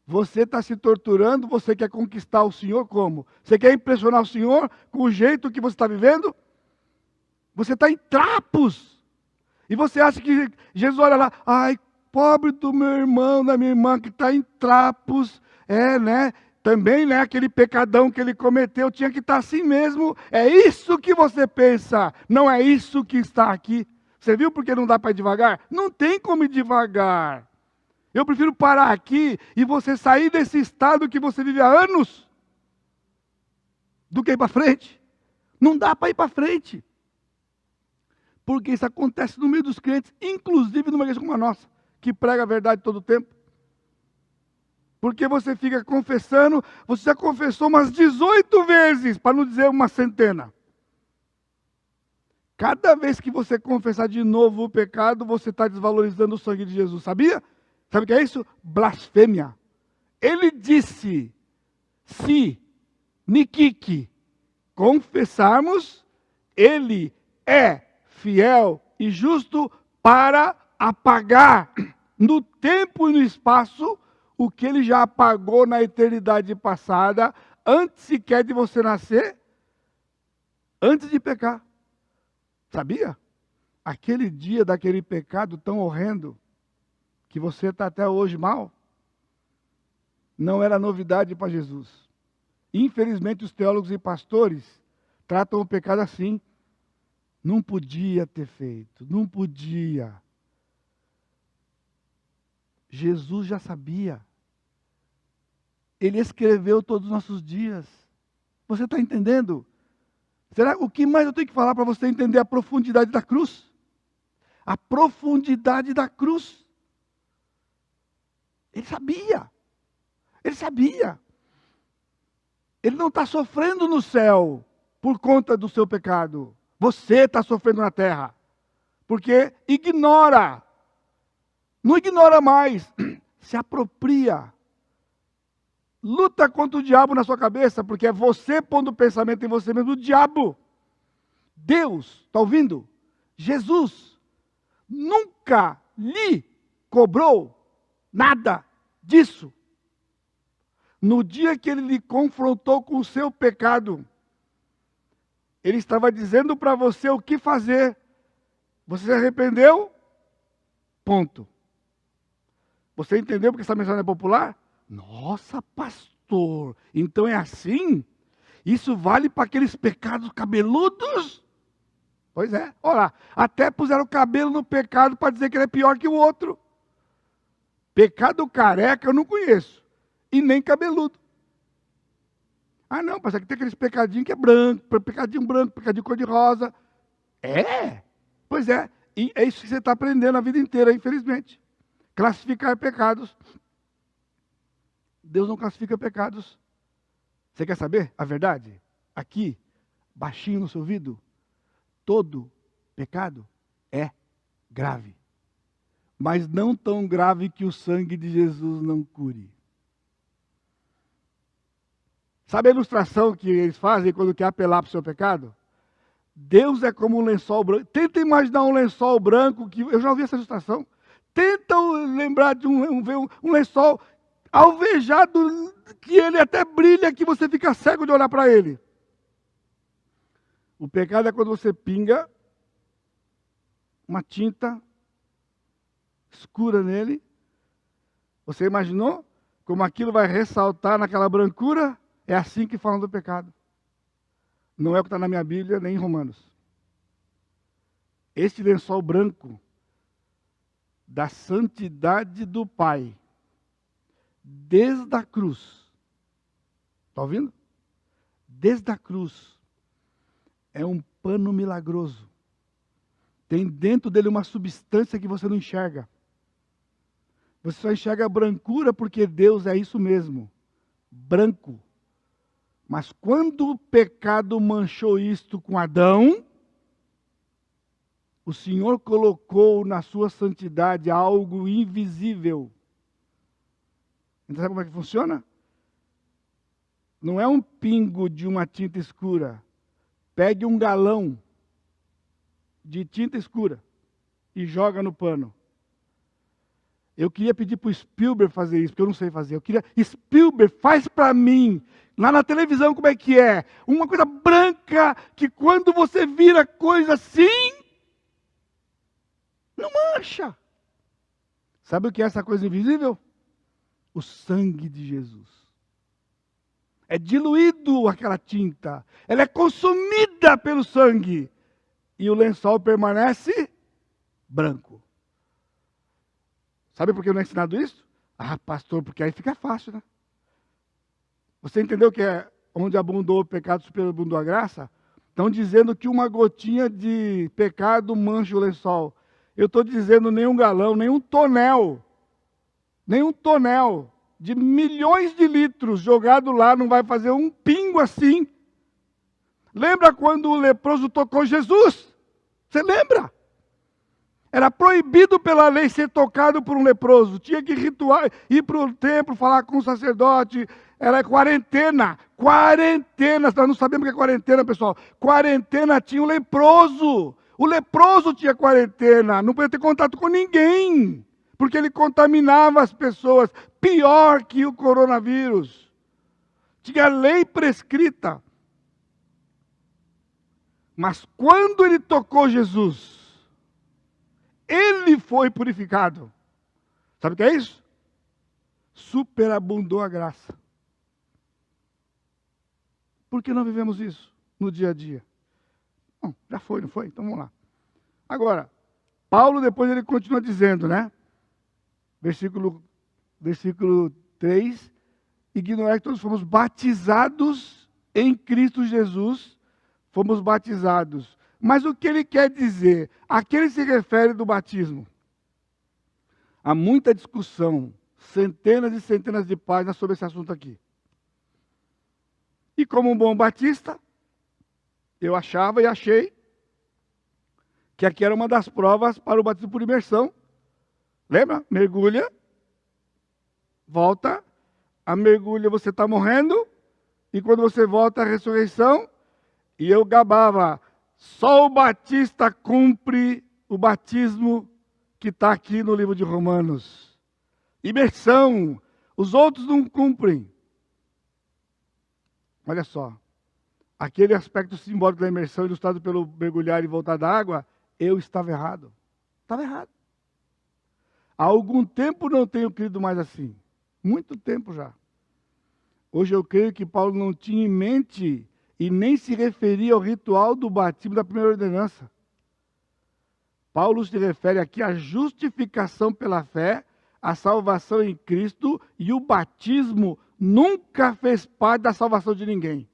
você está se torturando, você quer conquistar o Senhor como? Você quer impressionar o Senhor com o jeito que você está vivendo? Você está em trapos. E você acha que Jesus olha lá, ai, pobre do meu irmão, da minha irmã que está em trapos. Também, aquele pecadão que ele cometeu tinha que estar assim mesmo. É isso que você pensa, não é isso que está aqui. Você viu porque não dá para ir devagar? Não tem como ir devagar. Eu prefiro parar aqui e você sair desse estado que você vive há anos do que ir para frente. Não dá para ir para frente. Porque isso acontece no meio dos crentes, inclusive numa igreja como a nossa, que prega a verdade todo o tempo. Porque você fica confessando, você já confessou umas 18 vezes, para não dizer uma centena. Cada vez que você confessar de novo o pecado, você está desvalorizando o sangue de Jesus, sabia? Sabe o que é isso? Blasfêmia. Ele disse, se Nikiki confessarmos, Ele é fiel e justo para apagar no tempo e no espaço o que Ele já apagou na eternidade passada, antes sequer de você nascer, antes de pecar. Sabia? Aquele dia daquele pecado tão horrendo, que você está até hoje mal, não era novidade para Jesus. Infelizmente, os teólogos e pastores tratam o pecado assim. Não podia ter feito, não podia. Jesus já sabia. Ele escreveu todos os nossos dias. Você está entendendo? Será o que mais eu tenho que falar para você entender a profundidade da cruz? A profundidade da cruz. Ele sabia. Ele sabia. Ele não está sofrendo no céu por conta do seu pecado. Você está sofrendo na terra. Porque ignora. Não ignora mais. Se apropria. Luta contra o diabo na sua cabeça, porque é você pondo o pensamento em você mesmo, o diabo. Deus, está ouvindo? Jesus nunca lhe cobrou nada disso. No dia que ele lhe confrontou com o seu pecado, ele estava dizendo para você o que fazer. Você se arrependeu? Ponto. Você entendeu porque essa mensagem é popular? Nossa, pastor, então é assim? Isso vale para aqueles pecados cabeludos? Pois é, olha lá, até puseram o cabelo no pecado para dizer que ele é pior que o outro. Pecado careca eu não conheço, e nem cabeludo. Ah não, mas aqui tem aqueles pecadinhos que é branco, pecadinho cor-de-rosa. É, pois é, e é isso que você está aprendendo a vida inteira, infelizmente. Classificar pecados. Deus não classifica pecados. Você quer saber a verdade? Aqui, baixinho no seu ouvido, todo pecado é grave. Mas não tão grave que o sangue de Jesus não cure. Sabe a ilustração que eles fazem quando quer apelar para o seu pecado? Deus é como um lençol branco. Tenta imaginar um lençol branco, que eu já ouvi essa ilustração. Tenta lembrar de um lençol alvejado, que ele até brilha, que você fica cego de olhar para ele. O pecado é quando você pinga uma tinta escura nele. Você imaginou como aquilo vai ressaltar naquela brancura? É assim que falam do pecado. Não é o que está na minha Bíblia, nem em Romanos. Este lençol branco da santidade do Pai, desde a cruz, está ouvindo? Desde a cruz, é um pano milagroso. Tem dentro dele uma substância que você não enxerga. Você só enxerga a brancura porque Deus é isso mesmo, branco. Mas quando o pecado manchou isto com Adão, o Senhor colocou na sua santidade algo invisível. Então sabe como é que funciona? Não é um pingo de uma tinta escura. Pegue um galão de tinta escura e joga no pano. Eu queria pedir para o Spielberg fazer isso, porque eu não sei fazer. Eu queria, Spielberg, faz para mim, lá na televisão como é que é. Uma coisa branca, que quando você vira coisa assim, não mancha. Sabe o que é essa coisa invisível? O sangue de Jesus. É diluído aquela tinta. Ela é consumida pelo sangue. E o lençol permanece branco. Sabe por que eu não é ensinado isso? Ah, pastor, porque aí fica fácil, né? Você entendeu que é onde abundou o pecado, superabundou a graça? Estão dizendo que uma gotinha de pecado mancha o lençol. Eu estou dizendo nenhum galão, nenhum tonel de milhões de litros jogado lá não vai fazer um pingo assim. Lembra quando o leproso tocou Jesus? Você lembra? Era proibido pela lei ser tocado por um leproso. Tinha que ir para o templo, falar com o sacerdote. Era quarentena. Quarentena. Nós não sabemos o que é quarentena, pessoal. Quarentena tinha o leproso. O leproso tinha quarentena. Não podia ter contato com ninguém. Porque ele contaminava as pessoas. Pior que o coronavírus. Tinha lei prescrita. Mas quando ele tocou Jesus, ele foi purificado. Sabe o que é isso? Superabundou a graça. Por que não vivemos isso no dia a dia? Bom, já foi, não foi? Então vamos lá. Agora, Paulo depois ele continua dizendo, né? Versículo 3, ignorar que todos fomos batizados em Cristo Jesus, fomos batizados. Mas o que ele quer dizer? A que ele se refere do batismo? Há muita discussão, centenas e centenas de páginas sobre esse assunto aqui. E como um bom batista, eu achava e achei que aqui era uma das provas para o batismo por imersão. Lembra? Mergulha, volta, a mergulha você está morrendo, e quando você volta a ressurreição, e eu gabava, só o batista cumpre o batismo que está aqui no livro de Romanos. Imersão, os outros não cumprem. Olha só, aquele aspecto simbólico da imersão ilustrado pelo mergulhar e voltar da água, eu estava errado. Estava errado. Há algum tempo não tenho crido mais assim. Muito tempo já. Hoje eu creio que Paulo não tinha em mente e nem se referia ao ritual do batismo da primeira ordenança. Paulo se refere aqui à justificação pela fé, a salvação em Cristo, e o batismo nunca fez parte da salvação de ninguém.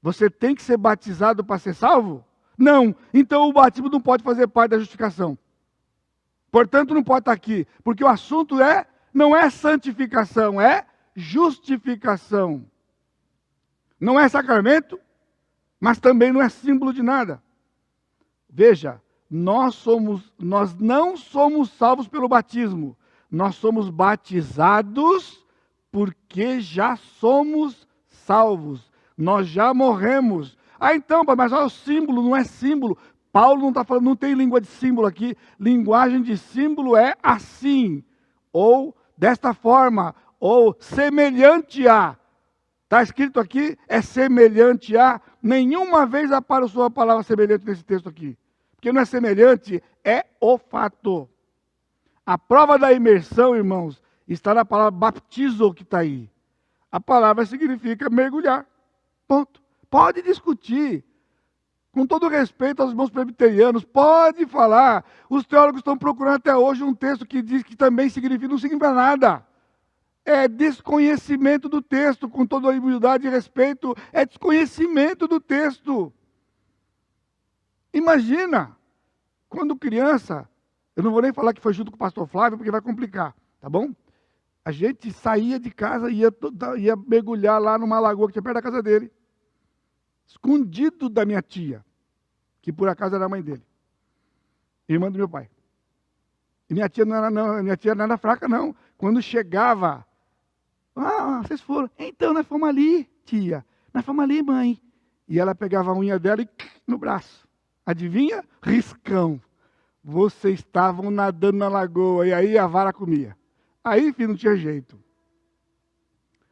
Você tem que ser batizado para ser salvo? Não. Então o batismo não pode fazer parte da justificação. Portanto, não pode estar aqui, porque o assunto não é santificação, é justificação. Não é sacramento, mas também não é símbolo de nada. Veja, nós não somos salvos pelo batismo. Nós somos batizados porque já somos salvos. Nós já morremos. Ah, então, mas olha o símbolo, não é símbolo. Paulo não está falando, não tem língua de símbolo aqui. Linguagem de símbolo é assim, ou desta forma, ou semelhante a. Está escrito aqui, é semelhante a. Nenhuma vez apareceu a palavra semelhante nesse texto aqui. Porque não é semelhante, é o fato. A prova da imersão, irmãos, está na palavra baptizo que está aí. A palavra significa mergulhar. Ponto. Pode discutir. Com todo respeito aos irmãos presbiterianos, pode falar. Os teólogos estão procurando até hoje um texto que diz que também significa, não significa nada. É desconhecimento do texto, com toda a humildade e respeito, é desconhecimento do texto. Imagina, quando criança, eu não vou nem falar que foi junto com o pastor Flávio, porque vai complicar, tá bom? A gente saía de casa e ia mergulhar lá numa lagoa que tinha perto da casa dele, escondido da minha tia, que por acaso era a mãe dele, irmã do meu pai. E minha tia não era fraca, não. Quando chegava, vocês foram. Então, nós fomos ali, tia. Nós fomos ali, mãe. E ela pegava a unha dela e no braço. Adivinha? Riscão. Vocês estavam nadando na lagoa e aí a vara comia. Aí, filho, não tinha jeito.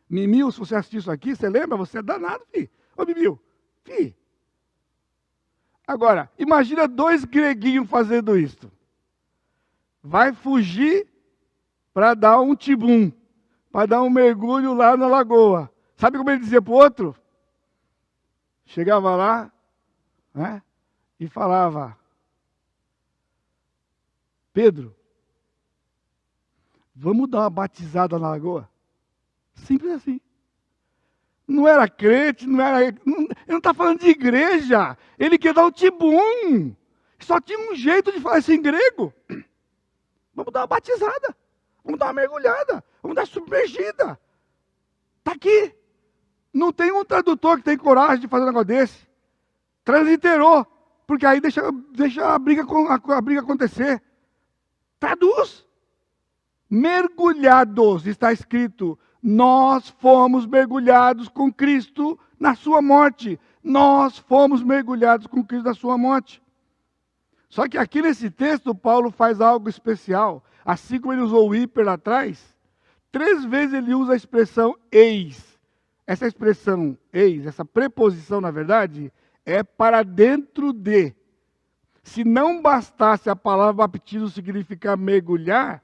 Mimil, se você assistir isso aqui, você lembra? Você é danado, filho. Ô, Mimil, filho. Agora, imagina 2 greguinhos fazendo isso. Vai fugir para dar um tibum, para dar um mergulho lá na lagoa. Sabe como ele dizia para o outro? Chegava lá, né, e falava: Pedro, vamos dar uma batizada na lagoa? Simples assim. Não era crente, ele não está falando de igreja. Ele quer dar um tibum. Só tinha um jeito de falar isso em grego. Vamos dar uma batizada. Vamos dar uma mergulhada. Vamos dar uma submergida. Está aqui. Não tem um tradutor que tem coragem de fazer um negócio desse. Transliterou. Porque aí deixa a briga acontecer. Traduz. Mergulhados, está escrito. Nós fomos mergulhados com Cristo na sua morte. Nós fomos mergulhados com Cristo na sua morte. Só que aqui nesse texto, Paulo faz algo especial. Assim como ele usou o hiper lá atrás, 3 vezes ele usa a expressão eis. Essa expressão eis, essa preposição, na verdade, é para dentro de. Se não bastasse a palavra baptismo significar mergulhar,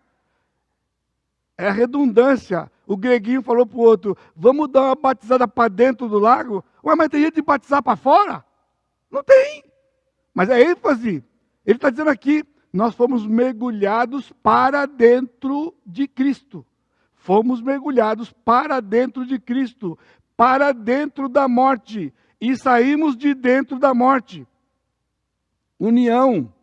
é redundância. O greguinho falou para o outro: vamos dar uma batizada para dentro do lago? Ué, mas tem jeito de batizar para fora? Não tem. Mas é ênfase. Ele está dizendo aqui, nós fomos mergulhados para dentro de Cristo. Fomos mergulhados para dentro de Cristo, para dentro da morte. E saímos de dentro da morte. União.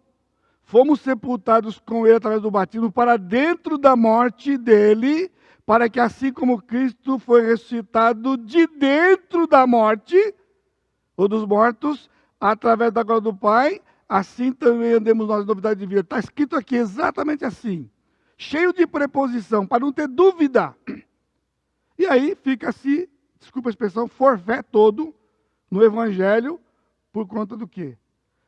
Fomos sepultados com ele através do batismo para dentro da morte dele, para que assim como Cristo foi ressuscitado de dentro da morte, ou dos mortos, através da glória do Pai, assim também andemos nós em novidade de vida. Está escrito aqui exatamente assim, cheio de preposição, para não ter dúvida. E aí fica-se, desculpa a expressão, forfé todo no Evangelho, por conta do quê?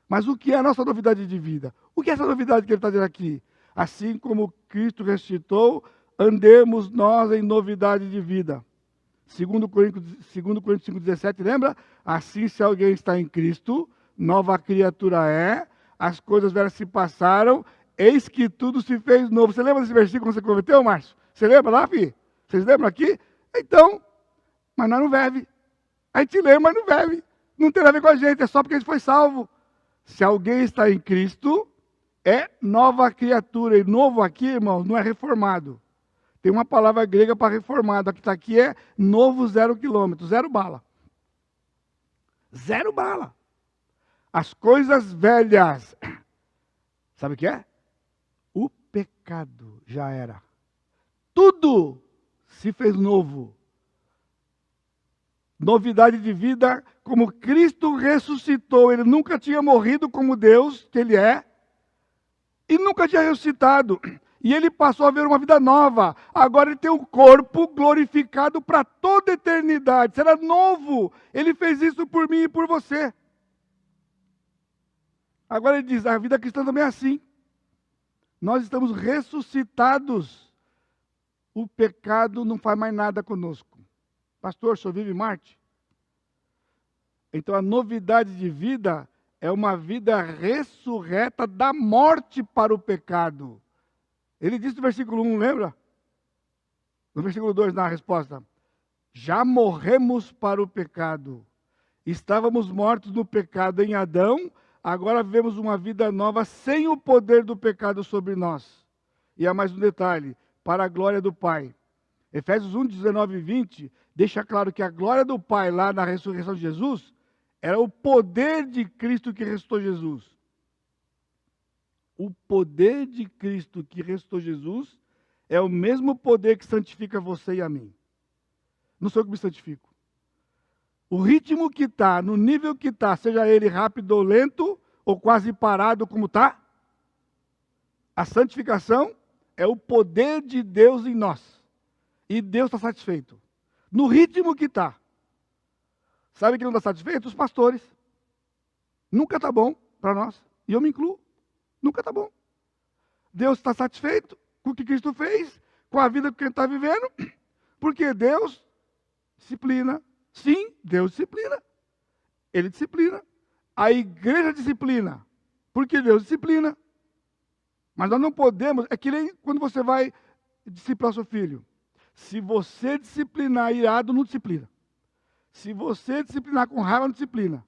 Mas o que é a nossa novidade de vida? O que é essa novidade que ele está dizendo aqui? Assim como Cristo ressuscitou, andemos nós em novidade de vida. 2 Coríntios 5,17, lembra? Assim, se alguém está em Cristo, nova criatura é, as coisas velhas se passaram, eis que tudo se fez novo. Você lembra desse versículo quando você converteu, Márcio? Você lembra lá, filho? Vocês lembram aqui? Então, mas nós não bebe. A gente lembra, mas não bebe. Não tem nada a ver com a gente, é só porque a gente foi salvo. Se alguém está em Cristo, é nova criatura. E novo aqui, irmãos, não é reformado. Tem uma palavra grega para reformado. A que está aqui é novo 0 quilômetro, 0 bala. 0 bala. As coisas velhas. Sabe o que é? O pecado já era. Tudo se fez novo. Novidade de vida, como Cristo ressuscitou. Ele nunca tinha morrido como Deus, que Ele é. E nunca tinha ressuscitado. E ele passou a ver uma vida nova. Agora ele tem um corpo glorificado para toda a eternidade. Será novo. Ele fez isso por mim e por você. Agora ele diz, a vida cristã também é assim. Nós estamos ressuscitados. O pecado não faz mais nada conosco. Pastor, o senhor vive em Marte? Então a novidade de vida é uma vida ressurreta da morte para o pecado. Ele disse no versículo 1, lembra? No versículo 2, na resposta. Já morremos para o pecado. Estávamos mortos no pecado em Adão, agora vivemos uma vida nova sem o poder do pecado sobre nós. E há mais um detalhe, para a glória do Pai. Efésios 1, 19 e 20, deixa claro que a glória do Pai lá na ressurreição de Jesus, era o poder de Cristo que ressuscitou Jesus. O poder de Cristo que ressuscitou Jesus é o mesmo poder que santifica você e a mim. Não sou eu que me santifico. O ritmo que está, no nível que está, seja ele rápido ou lento, ou quase parado como está, a santificação é o poder de Deus em nós. E Deus está satisfeito. No ritmo que está. Sabe quem não está satisfeito? Os pastores. Nunca está bom para nós. E eu me incluo. Nunca está bom. Deus está satisfeito com o que Cristo fez, com a vida que ele está vivendo, porque Deus disciplina. Sim, Deus disciplina. Ele disciplina. A igreja disciplina, porque Deus disciplina. Mas nós não podemos, é que nem quando você vai disciplinar seu filho. Se você disciplinar irado, não disciplina. Se você disciplinar com raiva, não disciplina.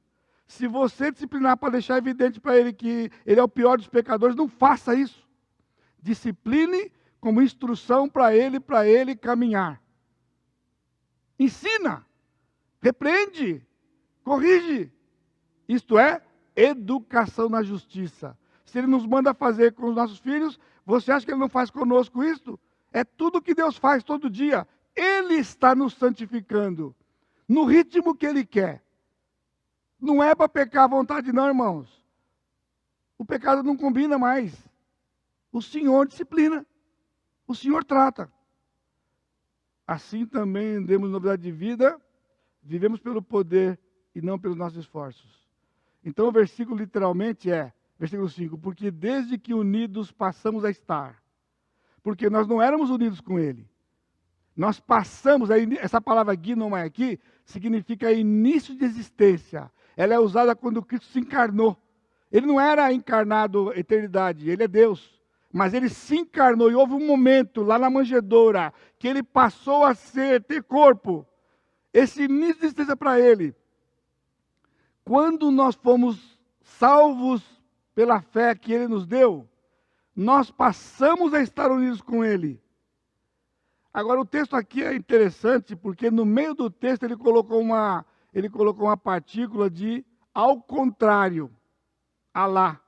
Se você disciplinar para deixar evidente para ele que ele é o pior dos pecadores, não faça isso. Discipline como instrução para ele caminhar. Ensina, repreende, corrige. Isto é educação na justiça. Se ele nos manda fazer com os nossos filhos, você acha que ele não faz conosco isso? É tudo que Deus faz todo dia. Ele está nos santificando no ritmo que ele quer. Não é para pecar à vontade não, irmãos. O pecado não combina mais. O Senhor disciplina. O Senhor trata. Assim também demos novidade de vida, vivemos pelo poder e não pelos nossos esforços. Então o versículo literalmente é, versículo 5, porque desde que unidos passamos a estar. Porque nós não éramos unidos com Ele. Nós passamos, essa palavra gnoma aqui, significa início de existência. Ela é usada quando Cristo se encarnou. Ele não era encarnado eternidade, Ele é Deus. Mas Ele se encarnou e houve um momento lá na manjedoura que Ele passou a ter corpo. Esse início de existência para Ele. Quando nós fomos salvos pela fé que Ele nos deu, nós passamos a estar unidos com Ele. Agora o texto aqui é interessante porque no meio do texto ele colocou uma partícula de ao contrário, Alá.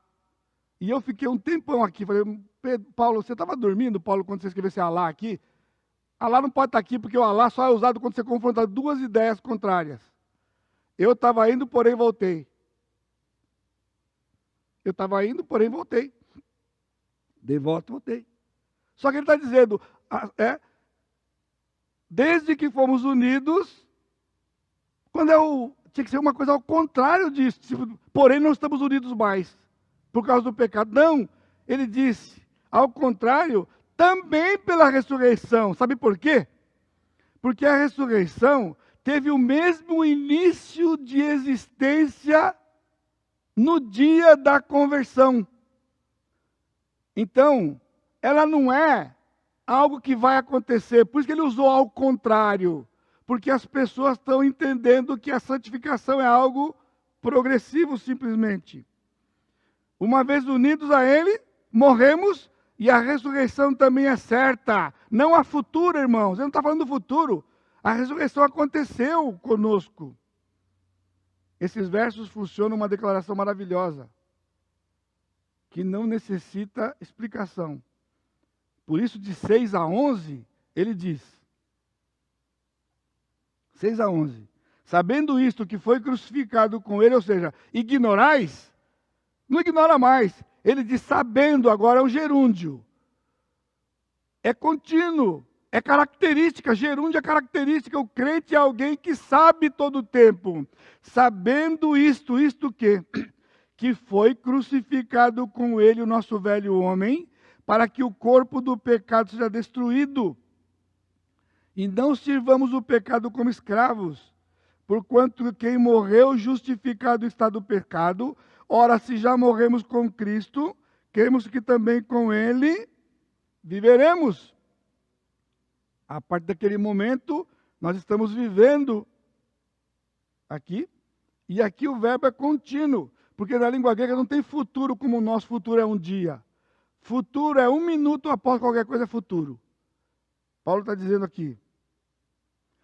E eu fiquei um tempão aqui, falei, Paulo, você estava dormindo, Paulo, quando você escrevesse Alá aqui? Alá não pode estar aqui porque o Alá só é usado quando você confronta duas ideias contrárias. Eu estava indo, porém voltei. Eu estava indo, porém voltei. De volta, voltei. Só que ele está dizendo, desde que fomos unidos, tinha que ser uma coisa ao contrário disso. Porém, não estamos unidos mais, por causa do pecado. Não, ele disse, ao contrário, também pela ressurreição. Sabe por quê? Porque a ressurreição teve o mesmo início de existência no dia da conversão. Então, ela não é algo que vai acontecer. Por isso que ele usou ao contrário. Porque as pessoas estão entendendo que a santificação é algo progressivo, simplesmente. Uma vez unidos a Ele, morremos e a ressurreição também é certa. Não a futura, irmãos. Ele não está falando do futuro. A ressurreição aconteceu conosco. Esses versos funcionam uma declaração maravilhosa, que não necessita explicação. Por isso, de 6 a 11, ele diz, 6 a 11, sabendo isto, que foi crucificado com ele, ou seja, ignorais, não ignora mais. Ele diz sabendo, agora é um gerúndio. É contínuo, é característica, gerúndio é característica. O crente é alguém que sabe todo o tempo. Sabendo isto o quê? Que foi crucificado com ele o nosso velho homem, para que o corpo do pecado seja destruído. E não sirvamos o pecado como escravos, porquanto quem morreu justificado está do pecado. Ora, se já morremos com Cristo, queremos que também com ele viveremos. A partir daquele momento, nós estamos vivendo aqui, e aqui o verbo é contínuo, porque na língua grega não tem futuro como o nosso futuro é um dia. Futuro é 1 minuto após qualquer coisa é futuro. Paulo está dizendo aqui.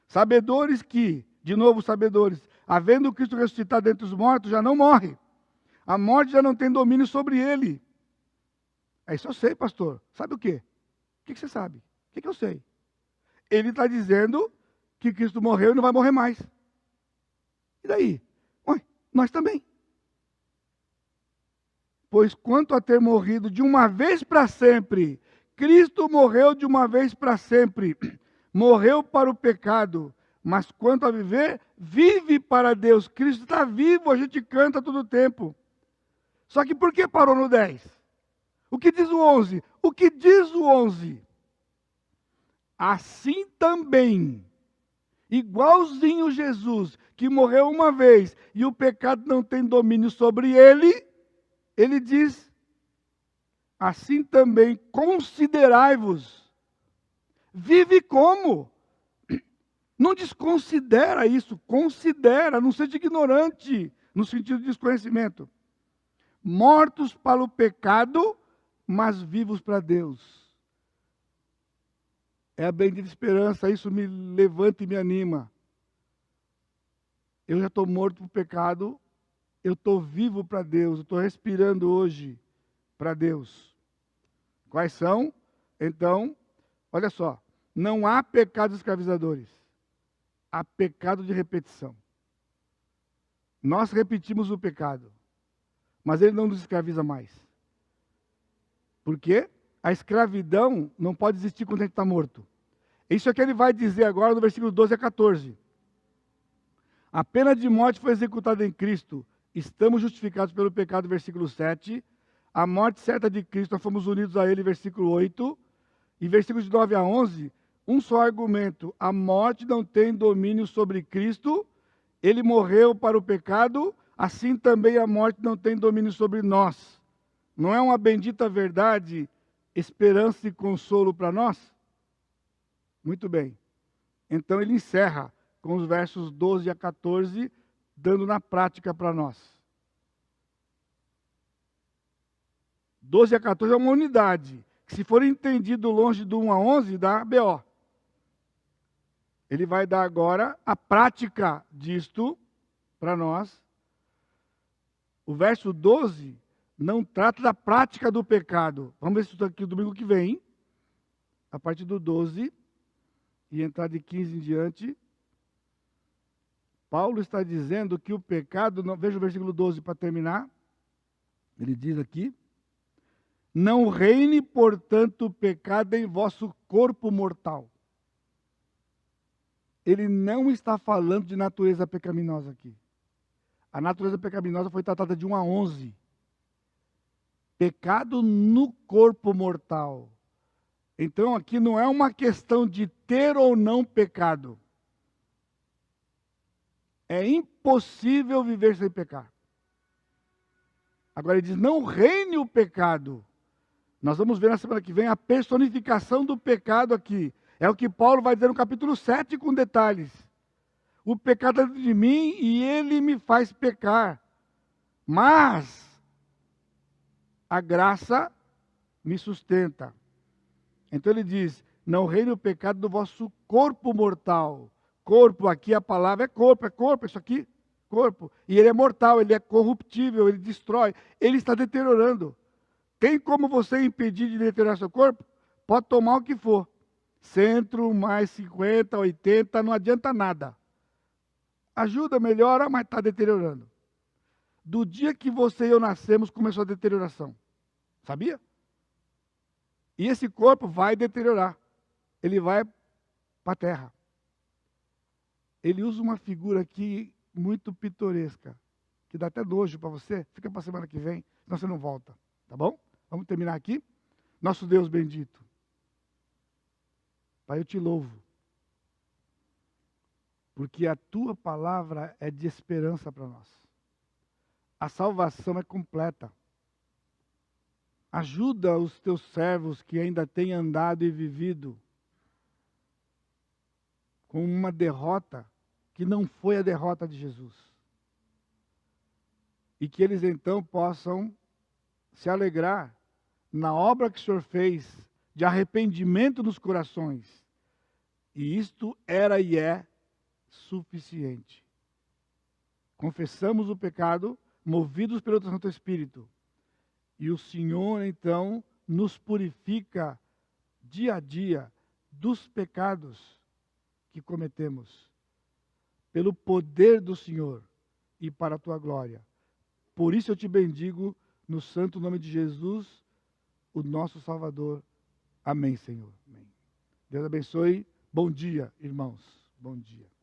Sabedores que, de novo sabedores, havendo Cristo ressuscitado dentre os mortos, já não morre. A morte já não tem domínio sobre ele. É isso eu sei, pastor. Sabe o quê? O que você sabe? O que eu sei? Ele está dizendo que Cristo morreu e não vai morrer mais. E daí? Ué, nós também. Pois quanto a ter morrido de uma vez para sempre, Cristo morreu de uma vez para sempre. Morreu para o pecado, mas quanto a viver, vive para Deus. Cristo está vivo, a gente canta todo o tempo. Só que por que parou no 10? O que diz o 11? O que diz o 11? Assim também, igualzinho Jesus, que morreu uma vez e o pecado não tem domínio sobre ele, ele diz, assim também considerai-vos. Vive como? Não desconsidera isso, considera, não seja ignorante, no sentido de desconhecimento. Mortos para o pecado, mas vivos para Deus. É a bendita esperança, isso me levanta e me anima. Eu já estou morto para o pecado, eu estou vivo para Deus, eu estou respirando hoje para Deus. Quais são? Então, olha só, não há pecados escravizadores, há pecado de repetição. Nós repetimos o pecado, mas ele não nos escraviza mais. Por quê? A escravidão não pode existir quando a gente está morto. Isso é o que ele vai dizer agora no versículo 12 a 14. A pena de morte foi executada em Cristo. Estamos justificados pelo pecado, versículo 7. A morte certa de Cristo, nós fomos unidos a ele, versículo 8. E versículos de 9 a 11, um só argumento. A morte não tem domínio sobre Cristo. Ele morreu para o pecado, assim também a morte não tem domínio sobre nós. Não é uma bendita verdade, esperança e consolo para nós? Muito bem. Então ele encerra com os versos 12 a 14, dando na prática para nós. 12 a 14 é uma unidade, que se for entendido longe do 1 a 11, dá BO. Ele vai dar agora a prática disto para nós. O verso 12 não trata da prática do pecado. Vamos ver isso aqui domingo que vem, a partir do 12, e entrar de 15 em diante. Paulo está dizendo que o pecado, veja o versículo 12 para terminar, ele diz aqui, não reine, portanto, o pecado em vosso corpo mortal. Ele não está falando de natureza pecaminosa aqui. A natureza pecaminosa foi tratada de 1 a 11. Pecado no corpo mortal. Então aqui não é uma questão de ter ou não pecado. É impossível viver sem pecar. Agora ele diz, não reine o pecado. Nós vamos ver na semana que vem a personificação do pecado aqui. É o que Paulo vai dizer no capítulo 7 com detalhes. O pecado é dentro de mim e ele me faz pecar. Mas a graça me sustenta. Então ele diz, não reine o pecado do vosso corpo mortal. Corpo, aqui a palavra é corpo, isso aqui, corpo. E ele é mortal, ele é corruptível, ele destrói, ele está deteriorando. Tem como você impedir de deteriorar seu corpo? Pode tomar o que for. Centro, mais 50, 80, não adianta nada. Ajuda, melhora, mas está deteriorando. Do dia que você e eu nascemos, começou a deterioração. Sabia? E esse corpo vai deteriorar. Ele vai para a terra. Ele usa uma figura aqui muito pitoresca, que dá até nojo para você. Fica para a semana que vem, senão você não volta. Tá bom? Vamos terminar aqui? Nosso Deus bendito. Pai, eu te louvo. Porque a tua palavra é de esperança para nós. A salvação é completa. Ajuda os teus servos que ainda têm andado e vivido com uma derrota que não foi a derrota de Jesus. E que eles então possam se alegrar na obra que o Senhor fez de arrependimento dos corações. E isto era e é suficiente. Confessamos o pecado, movidos pelo Santo Espírito. E o Senhor, então, nos purifica dia a dia dos pecados que cometemos, pelo poder do Senhor e para a tua glória. Por isso eu te bendigo no santo nome de Jesus, o nosso Salvador. Amém, Senhor. Amém. Deus abençoe. Bom dia, irmãos. Bom dia.